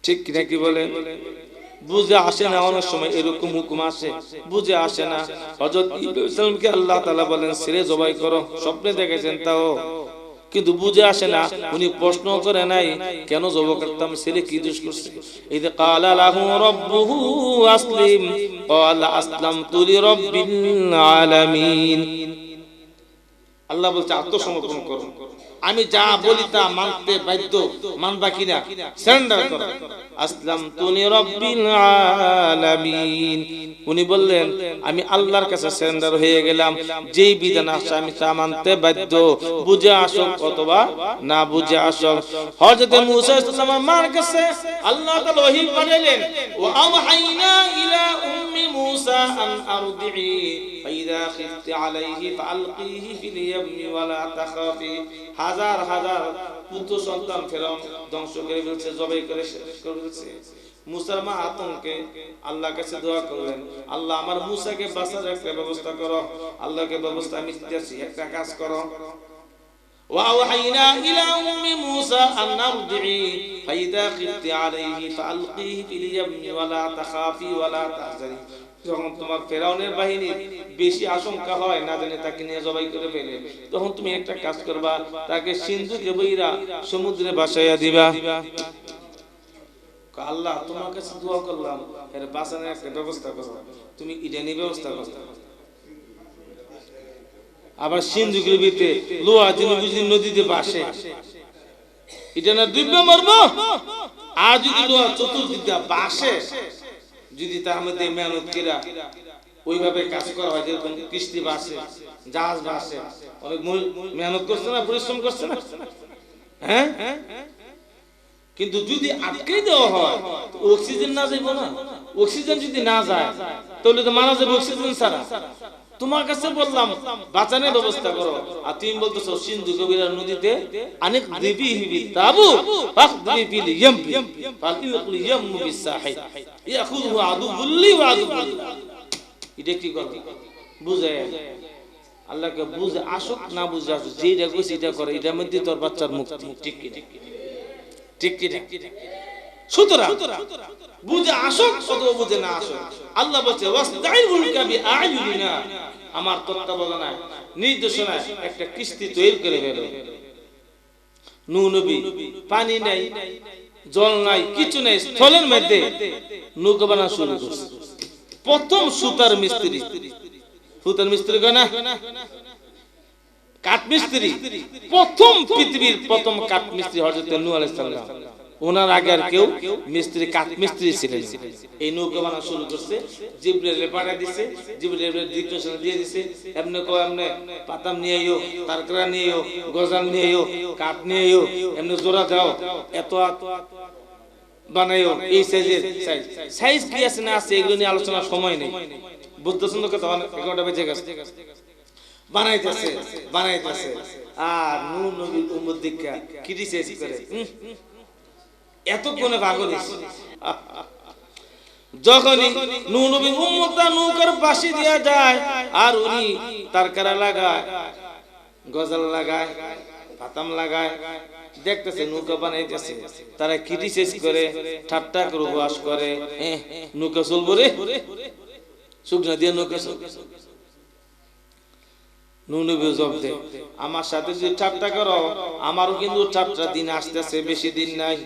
ঠিক কিনা কি বলে? বুঝে আসে না, অনেক সময় এরকম হুকুম আসে বুঝে আসে না। হযরত ইব্রাহিমকে আল্লাহ তাআলা বলেন ছেলে জবাই করো, স্বপ্নে দেখেছেন তাও, কিন্তু বুঝে আসে না। উনি প্রশ্ন করে নাই কেন জবাই করতাম, ছেলে কি দোষ করছে? ইদ ক্বালা লাহু রাব্বুহু আসলিম ক্বালা আসলামতু লিরাব্বিল আলামিন। আল্লাহ বলছে আত্মসমর্পণ করো, আমি যা বলি তা মানতে বাধ্য, মানবা কিনা সারেন্ডার করো। আসলামতু লিরাব্বিল আলামিন, উনি বললেন আমি আল্লাহর কাছে সারেন্ডার হয়ে গেলাম, যেই বিধান আসে আমি তা মানতে বাধ্য, বুঝে আসুক অথবা না বুঝে আসুক। হযরত মূসা আলাইহিস সালামের মার কাছে আল্লাহ তাআলা ওহী পাঠালেন, ওয়া আওহাইনা ইলা উম্মি মূসা আন আরদিহি ফাইদা খিফতি আলাইহি ফাআলকিহি ফিল ইয়ামি ওয়া লা তাখাফি। হাজার হাজার পুত্র সন্তান ফেরাউন ধ্বংস করে ফেলছে, জবাই করে ফেলছে। মুসার মা আতঙ্কে আল্লাহর কাছে দোয়া করলেন, আল্লাহ আমার মুসাকে বাঁচার একটা ব্যবস্থা করো। আল্লাহকে ব্যবস্থা আমি দিতেছি, একটা কাজ করো। ওয়াওহাইনা ইলা উম্মি মূসা আন আরদিহি ফাইদা খিফতি আলাইহি ফাআলকিহি ফিল ইয়ামি ওয়া লা তাখাফি ওয়া লা তাহজানি। যখন তোমার ফেরাউনের বাহিনীর বেশি আশঙ্কা হয় না জানি তাকে নিয়ে জবাই করে ফেলে, তখন তুমি একটা কাজ করবা, তাকে সিন্ধুকে বইরা সমুদ্রে ভাসাইয়া দিবা। আল্লাহ তোমার কাছে দোয়া করলাম এর বাঁচানোর একটা ব্যবস্থা করো, তুমি এটা নিয়ে ব্যবস্থা করো। আবার সিন্ধুকের ভিতরে লোহা বুঝি নদীতে ভাসে, এটা না ডুববে মরবো। আর যদি লোহা চতুর্দিকে ভাসে, যদি তার মধ্যে মেহনত কিরা ওইভাবে কাজ করা হয়, যেরকম কিস্তি ভাসে, জাহাজ ভাসে, অনেক মেহনত করছে না, পরিশ্রম করছে না, হ্যাঁ? কিন্তু যদি আটকে দেওয়া হয় তো অক্সিজেন না যাইব না। অক্সিজেন যদি না যায় তাহলে তো মারা যাবে অক্সিজেন ছাড়া। তোমার কাছে বললাম বাঁচানোর ব্যবস্থা করো, আর তুমি বলতেছো সিন্ধু কবিরা নদীতে অনেক দেবী হিবি তাবু ফাখদি ফিল ইয়ামি ফালিকুল ইয়ামু বিসাহিল ইয়াখুযু আদুবুল্লি ওয়া আদুবুল্লি। এটা কি কথা বুঝায়? আল্লাহকে বুঝে আসুক না বুঝে আসুক, যেটা কইছে এটা করে, এটার মধ্যে তোর বাচ্চার মুক্তি, ঠিক কি ঠিক কি ঠিক। সুতরাং বুঝে আসুক অথবা বুঝে না আসুক, আল্লাহ বলছে ওয়াসতাইনুল কাবি আয়ুনিনা, আমার তত্ত্বাবধানায় নির্দেশনায় একটা কিস্তি তৈরি করে ফেলো। নূহ নবী পানি নাই, জল নাই, কিছু নাই, স্থলের মধ্যে নৌকা বানানো শুরু করছে। প্রথম সুতার মিস্ত্রি, সুতার মিস্ত্রি কয় না, কাঠ মিস্ত্রি, প্রথম পৃথিবীর প্রথম কাঠ মিস্ত্রি হযরত নূহ আলাইহিস সালাম। ওনার আগে আর কেউ মিস্ত্রি, কাঠ মিস্ত্রি ছিলেন। এই নৌকা বানানো শুরু করছে, জিবরাইল পাঠিয়ে দিয়েছে, জিবরাইল ডিরেকশন দিয়ে দিয়েছে, এমনি কো এমনি পাতাম নিয়ে আইও, তারকরা নিয়ে আইও, গজাল নিয়ে আইও, কাঠ নিয়ে আইও, এমনি জোড়া দাও, এত বানাইও, এই সাইজের সাইজ কি আছে না আছে এগুলো নিয়ে আলোচনার সময় নেই। বুঝতেছেন তো কথা? 11টা বেজে গেছে, বানাইতেছে বানাইতেছে। আর নূহ নবীর উম্মত দিকা ক্রিটিসাইজ করে, এতক্ষণে পাগল হইছে। যখনই নূহ নবীর উম্মতটা নৌকার পাশে দিয়া যায় আর উনি তারকারা লাগায়, গজাল লাগায়, পাতাম লাগায়, দেখতেছে নৌকা বানাইতেছে, তারা ক্রিটিসাইজ করে, ঠাট্টা করে, উপহাস করে, নৌকা চলবো রে, শুকনা দিয়ে নৌকা চলবে। নূহ নবী জবাব দেয়, আমার সাথে যদি ঠাট্টা করো আমারও কিন্তু ঠাট্টা দিন আসতেছে, বেশি দিন নাই।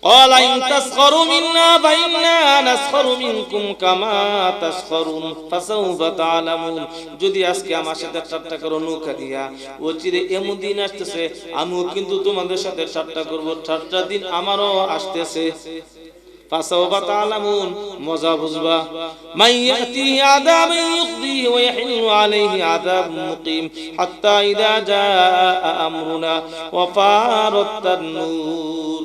قال إن تسخروا منا فإنا نسخر منكم كما تسخرون فسوف تعلمون। যদি আজকে আমার সাথে ঠাট্টা করো নৌকা দিয়া, ও চিরে এমন দিন আসতেছে আমিও কিন্তু তোমাদের সাথে ঠাট্টা করব, ঠাট্টা দিন আমারও আসতেছে। فسوف تعلمون, মজা বুঝবা। من يأتيه عذاب يخزيه ويحل عليه عذاب مقيم حتى إذا جاء أمرنا وفارت النور।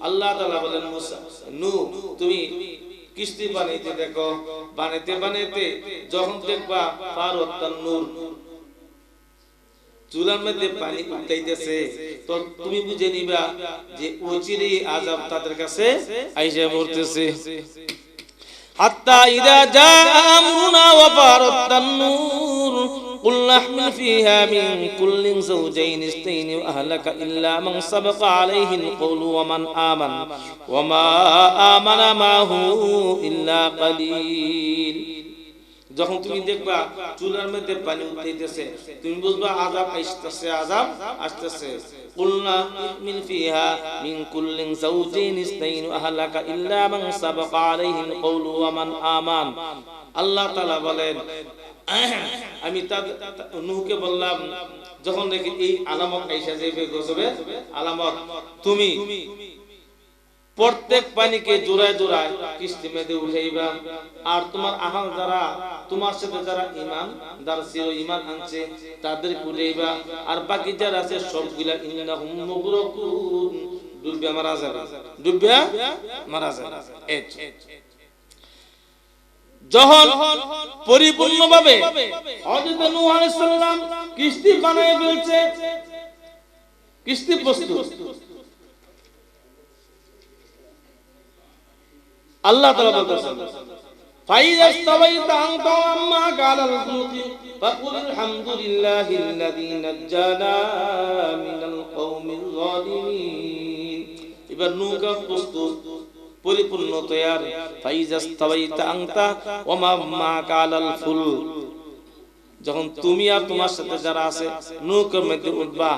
আল্লাহ তাআলা বলেন মুসা, নূহ তুমি কিস্তি বানাইতে দেখো, বানাইতে বানাইতে যখন দেখবা ফারাতান নূর, চুলার মধ্যে পানি উঠাইতেছে, তো তুমি বুঝে নিবা যে অচিরেই আযাব তাদের কাছে আইসা পড়তেছে। হাত্তা ইদা জাআ আমরুনা ওয়া ফারাতান নূর قل نحمل فيها من كل زوجين اثنين وأهلك إلا من سبق عليه القول وما آمن معه إلا قليل যখন তুমি দেখবা চুলার মধ্যে পানি উঠতেছে তুমি বুঝবা আযাব আসতেছে আযাব আসতেছে কুলনা মিন ফিহা মিন কুল্লিন যাওজাইন ইসনাইন আহলাকা ইল্লা মান সাবাকা আলাইহিল কওলু ওয়া মান আমান আল্লাহ তাআলা বলেন আমি নূহকে বললাম যখন দেখি এই আলামত আইসা যাবে গজবে আলামত তুমি প্রত্যেক পানিকে জোড়ায় জোড়ায় কিস্তি মেদে উঠাইবা আর তোমার আহাল যারা তোমার সাথে যারা ঈমান দারসিও ঈমান আনছে তাদের উঠাইবা আর বাকি যারা আছে সবগুলা ইন্নাহুম মুগরাকুন ডুববে মারা যাবে ডুববে মারা যাবে যখন পরিপূর্ণভাবে হযরত নূহ আলাইহিস সালাম কিস্তি বানায় ফেলছে কিস্তি প্রস্তুত আল্লাহ তাআলা বলতেছেন ফাইয়াস্তাওয়াইতা আনতা আম্মা কালাল ফুলকি ফাকুল আলহামদুলিল্লাহিল্লাযী নাজ্জানা মিনাল কওমিল যালিমিন এবার নৌকা প্রস্তুত পরিপূর্ণ তৈয়ার ফাইয়াস্তাওয়াইতা আনতা ওয়া মা কালাল ফুলক যখন তুমি আর তোমার সাথে যারা আছে নৌকার মধ্যে উঠবা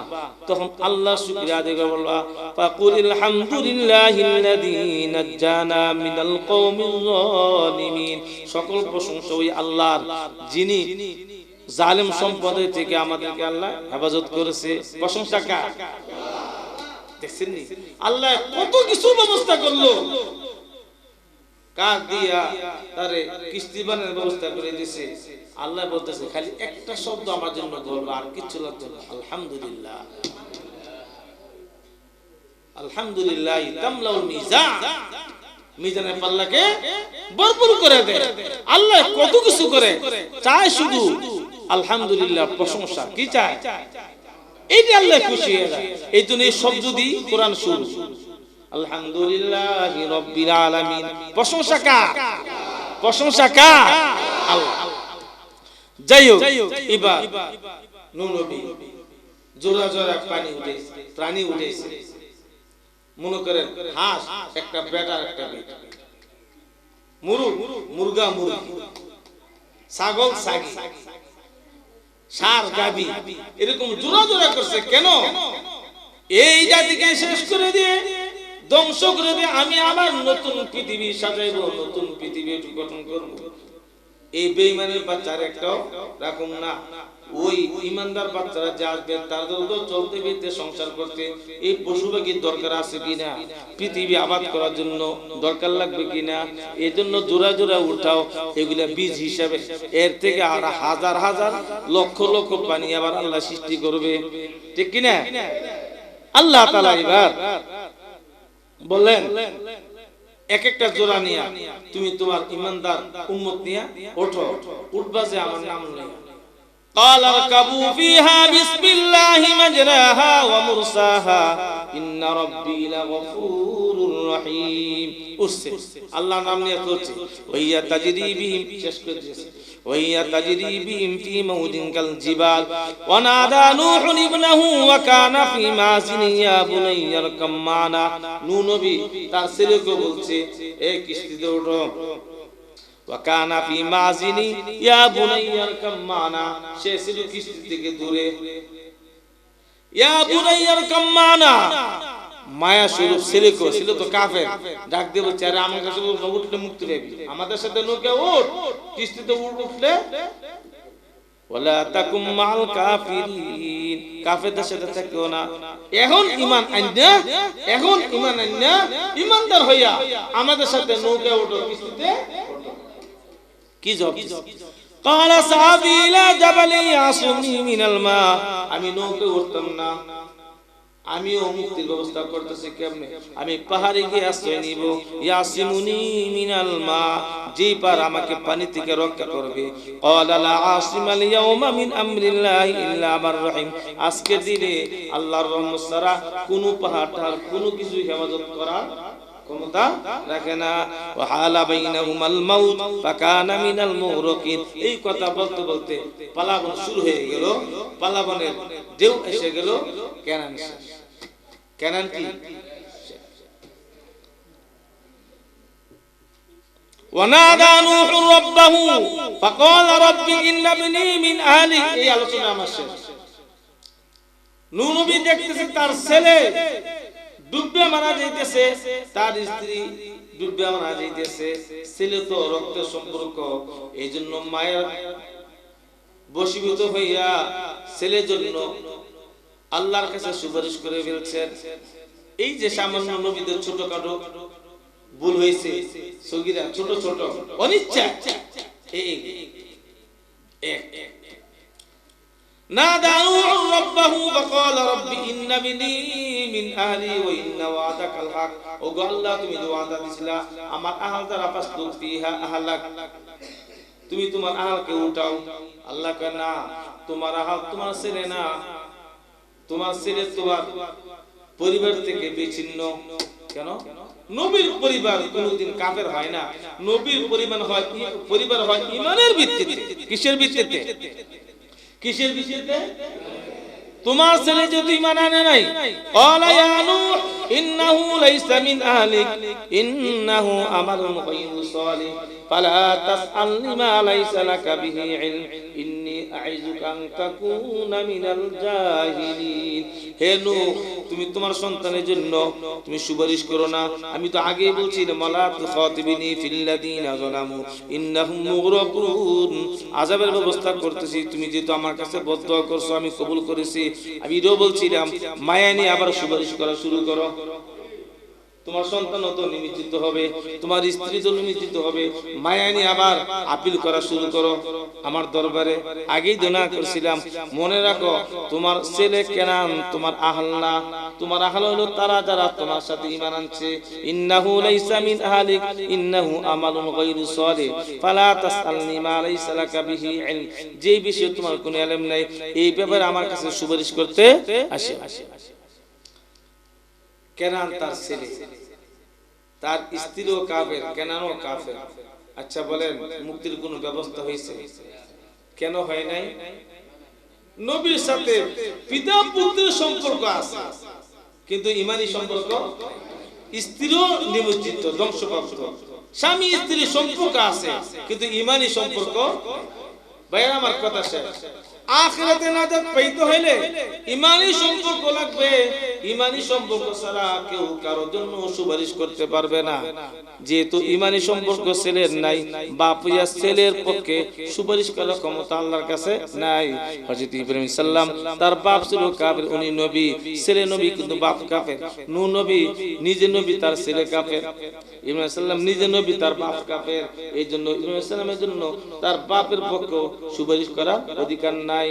তখন আল্লাহর শুকরিয়া আদায় করে বলবা ফাকুল আলহামদুলিল্লাহিল্লাযী নাজ্জানা মিনাল কওমিল যালিমিন সকল প্রশংসা ওই আল্লাহর যিনি জালিম সম্প্রদায় থেকে আমাদেরকে আল্লাহ হেফাজত করেছে প্রশংসা কার দেখছেন নি আল্লাহ কত কিছু ব্যবস্থা করলো কাক দিয়া তারে কিস্তি বানানোর ব্যবস্থা করে দিয়েছে আল্লাহ বলতেছে খালি একটা শব্দ আমার জন্য বলবো আর কিছু লাগবে না আলহামদুলিল্লাহ আলহামদুলিল্লাহ তামলাউল মিজান মিজানের পাল্লাকে ভরপুর করে দেয় আল্লাহ কত কিছু করে চায় শুধু আলহামদুলিল্লাহ প্রশংসা কি চায় এইটা আল্লাহ খুশি হয়ে যায় এইজন্য এই শব্দ দিয়ে কোরআন শুরু আলহামদুলিল্লাহি রাব্বিল আলামিন প্রশংসা কার আল্লাহ যাই হোক এবার নূহ নবী জোড়া জোড়া প্রাণী উঠেছে মনে করেন হাঁস একটা বেটার একটা বেটা মুরগা ছাগল ছাগি ষাঁড় গাভী এরকম জোড়া জোড়া করছে কেন এই জাতিকে শেষ করে দিয়ে ধ্বংস করে দিয়ে আমি আমার নতুন পৃথিবী সাজাইব নতুন পৃথিবী গঠন করব এই বেঈমানের বাচ্চার একটাও রাখুন না ওই ইমানদার বাচ্চারা যে আসবে তাদের তো চলতে ফিরতে সংসার করতে এই পশু পাখির দরকার আছে কিনা পৃথিবী আবাদ করার জন্য দরকার লাগবে কিনা এই জন্য জোড়া জোড়া উঠাও এগুলা বীজ হিসাবে এর থেকে আর হাজার হাজার লক্ষ লক্ষ প্রাণী আবার আল্লাহ সৃষ্টি করবে ঠিক কিনা আল্লাহ তাআলা এবার বললেন এক একটা জোড়া নিয়া তুমি তোমার ইমানদার উম্মত নিয়া ওঠো উঠবা যে আমার নাম নেই قال اركبوا فيها بسم الله مجراها ومرساها ان ربي لغفور رحيم আল্লাহ নাম নিয়ে করছে ওয়া তাজরি বিহিম শেষ করে দিয়েছে ওয়া তাজরি বিহিম ফি মাউদিন কাল জিবাল ওয়া নাদা নূহ ইবনাহু ওয়া কানা ফি মাযিন ইয়া বুনাইয়া রকাম মানা নূহ নবী তার ছেলেকে বলছে এই কিস্তিতে ওঠো ওয়া কানা ফি মাযিন ইয়া বুনাইয়া রকাম মানা সে ছিল কিস্তি থেকে দূরে ইয়া বুনাইয়া রকাম মানা মায়া স্বরূপ ছেলেকে ছিল তো কাফের ডাক দিয়ে বলছে আরে আমার কাছে উঠলে মুক্তি পাবি আমাদের সাথে নৌকা উঠ কিস্তিতে উঠলে ওয়ালা তাকুম মাল কাফিরিন কাফেরদের সাথে থাকিও না এখন ঈমান আননা ঈমানদার হইয়া আমাদের সাথে নৌকা উঠো কিস্তিতে কি জবাব قال سأبي إلى جبل يعصمني من الماء আমি নৌকা উঠতাম না আমিও মুক্তির ব্যবস্থা করতেছি কেমনে আমি পাহাড়ে গিয়ে আশ্রয় নিব ইয়াসিমুনি মিনাল মা যে পার আমাকে পানি থেকে রক্ষা করবে ক্বালা লা আসিমাল ইয়াউমা মিন আমরিল্লাহি ইল্লা মান রহিম আজকে দিনে আল্লাহর রহমত ছাড়া কোনো পাহাড় কোনো কিছু হেফাজত করা ক্ষমতা রাখে না। ওয়াহালা বাইনাহুমাল মাউত ফাকানা মিনাল মুগরাকিন। এই কথা বলতে বলতে পালাবন শুরু হয়ে গেল, পালাবনের ঢেউ এসে গেল কেনান। কেনান কি? ওয়ানাদা নূহু রাব্বাহু ফাকালা রাব্বি ইন্না ইবনী মিন আহলি। এই আলোচনা আমার শেষ। নূহ নবী দেখতেছে তার ছেলে ডুবে মারা যাইতেছে, তার স্ত্রী ডুবে মারা যাইতেছে, ছেলে তো রক্তের সম্পর্ক, এই জন্য মায়ের বশীভূত হইয়া ছেলের জন্য আল্লাহর কাছে সুপারিশ করে ফেলছেন। এই যে সামান্য নবীদের ছোটখাটো ভুল হয়েছে, সগীরা ছোট ছোট অনিচ্ছা, নাদাউ রাব্বাহু ফাকালা রাব্বি ইন্না বিনি মিন আহলি ওয়া ইন্না ওয়াদাকাল হক। ও গো আল্লাহ, তুমি যে ওয়াদা দিছিলা আমার আহল দ্বারা ফাসলু ফিহা আহলাক, তুমি তোমার আহলকে উঠাও। আল্লাহ কয় না, তোমার আহল তোমার ছেলে না, তোমার ছেলে তোমার পরিবার থেকে বিচ্ছিন্ন। কেন? নবীর পরিবার কোনদিন কাফের হয় না, নবীর পরিবার হয় ঈমানের ভিত্তিতে। কিসের ভিত্তিতে? কিসের ভিত্তিতে? তোমার ছেলে যদি ঈমান আনে নাই, ক্বালা ইয়া নূহ ইন্নাহু লাইসা মিন আহলিক ইন্নাহু আমালুন গায়রু সালিহ ফালা তাসআলনি মা লাইসা লাকা বিহি ইলম ইন্নী আইযুকা আন তাকুনা মিনাল জাহিলিন। হে নূহ, তুমি তোমার সন্তানের জন্য তুমি সুপারিশ করো না। আমি তো আগেই বলছি মালা তুখাতিবিনি ফিল্লাযিনা যালামু ইন্নাহুম মুগরাকুন। আযাবের ব্যবস্থা করতেছি, তুমি যেহেতু আমার কাছে বদদোয়া করছো আমি কবুল করেছি। আমি এও বলছিলাম মায়া নিয়ে আবার সুপারিশ করা শুরু করো। তোমার সন্তান তো নিমজ্জিত হবে, তোমার স্ত্রী তো নিমজ্জিত হবে, মায়া নিয়ে আবার আপিল করা শুরু করো আমার দরবারে। আগেই দোয়া করেছিলাম, মনে রাখো তোমার ছেলে কেনান তোমার আহল না, তোমার আহল হলো তারা যারা তোমার সাথে ঈমান আনছে। ইন্নাহু লাইসা মিন আহলিক ইন্নাহু আমালুন গায়রু সালিহ ফালা তাসআলনি মা লাইসা লাকা বিহি ইলম। যে বিষয়ে তোমার কোনো ইলম নাই এই ব্যাপারে আমার কাছে সুপারিশ করতে আসে। কেনান তার ছেলে, তার স্ত্রীও কাফের, কেনানও কাফের। আচ্ছা বলেন, মুক্তির কোনো ব্যবস্থা হয়েছে? কেন হয় নাই? নবীর সাথে পিতা পুত্রের সম্পর্ক আছে, কিন্তু ঈমানি সম্পর্ক। স্ত্রীও নিমজ্জিত, ধ্বংসপ্রাপ্ত। স্বামী স্ত্রীর সম্পর্ক আছে, কিন্তু ঈমানি সম্পর্ক। ভাইয়া আমার কথা শেষ। আখিরাতে নাজাত পাইতে হইলে ঈমানি সম্পর্ক লাগবে। ঈমানি সম্পর্ক ছাড়া কেউ কারোর জন্য সুপারিশ করতে পারবে না। যেহেতু ঈমানি সম্পর্ক ছেলের নাই, বাপ ইয়া ছেলের পক্ষে সুপারিশ করার ক্ষমতা আল্লাহর কাছে নাই। হযরত ইব্রাহিম সাল্লাম তার বাপ ছিল কাফের, উনি নবী, ছেলে নবী কিন্তু বাপ কাফের। নূহ নবী নিজে নবী, তার ছেলে কাফের। ইব্রাহিম সাল্লাম নিজে নবী, তার বাপ কাফের। এইজন্য ইব্রাহিম সাল্লামের জন্য তার বাপের পক্ষে সুপারিশ করার অধিকার নাই,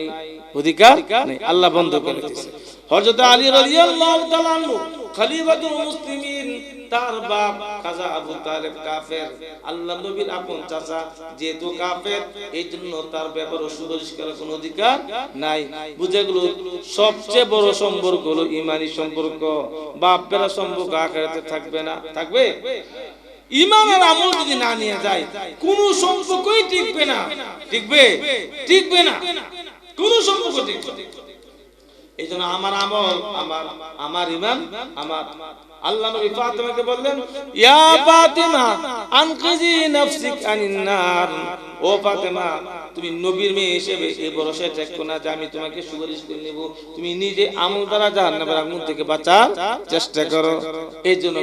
অধিকার নেই। আল্লাহ বন্ধ করে দিয়েছে। হযরত আলী রাদিয়াল্লাহু তাআলা আনহু খলিফাতুল মুসলিমিন, তার বাপ খাজা আবু তালেব কাফের, আল্লাহ নবীর আপন চাচা, যেহেতু কাফের এইজন্য তার ব্যাপারে সুপারিশ করার কোনো অধিকার নাই। বুঝে গেল সবচেয়ে বড় সম্পর্ক হলো ঈমানি সম্পর্ক। বাপ বেটা সম্পর্ক আখিরাতে থাকবে না, থাকবে? ঈমান আর আমল যদি না নিয়ে যায় কোন সম্পর্কই টিকবে না। টিকবে? টিকবে না, কোন সম্পর্ক টিকবে না। এইজন্য আমার আমল, আমার ঈমান, আমার। আল্লাহ নবী ফাতেমাকে বললেন, ইয়া ফাতেমা আনকিজি নাফসিক আনিন নার। ও ফাতেমা, তুমি নবীর মেয়ে হিসেবে এই ভরসায় থাকো না যে আমি তোমাকে সুপারিশ করে নেব। তুমি নিজে আমল দ্বারা জাহান্নামের আগুন থেকে বাঁচার চেষ্টা করো। এই জন্য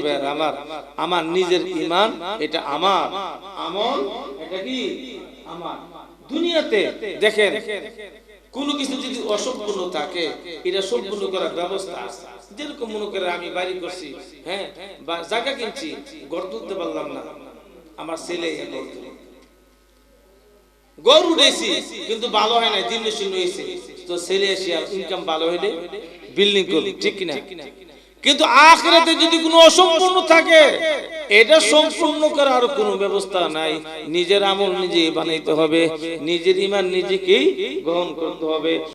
আমার নিজের ঈমান, এটা আমার আমল, এটা কি আমার। দুনিয়াতে দেখেন কোন কিছু যদি অসম্পূর্ণ থাকে, এটা সম্পূর্ণ করার ব্যবস্থা আছে। যেরকম মনে করে আমি বাড়ি করছি, হ্যাঁ, বা জায়গা কিনছি, ঘর তুলতে পারলাম না, আমার ছেলে গরু উঠেছি কিন্তু ভালো হয় না, জীর্ণ শীর্ণ হয়েছে, তো ছেলে এসে ইনকাম ভালো হইলে বিল্ডিং করবে, ঠিক কিনা? কিন্তু আখিরাতে যদি কোনো অসম্পূর্ণ থাকে, এটা সম্পূর্ণ করার কোনো ব্যবস্থা নাই। নিজের আমল নিজে বানাইতে হবে, নিজের ঈমান নিজেকেই গ্রহণ করতে হবে।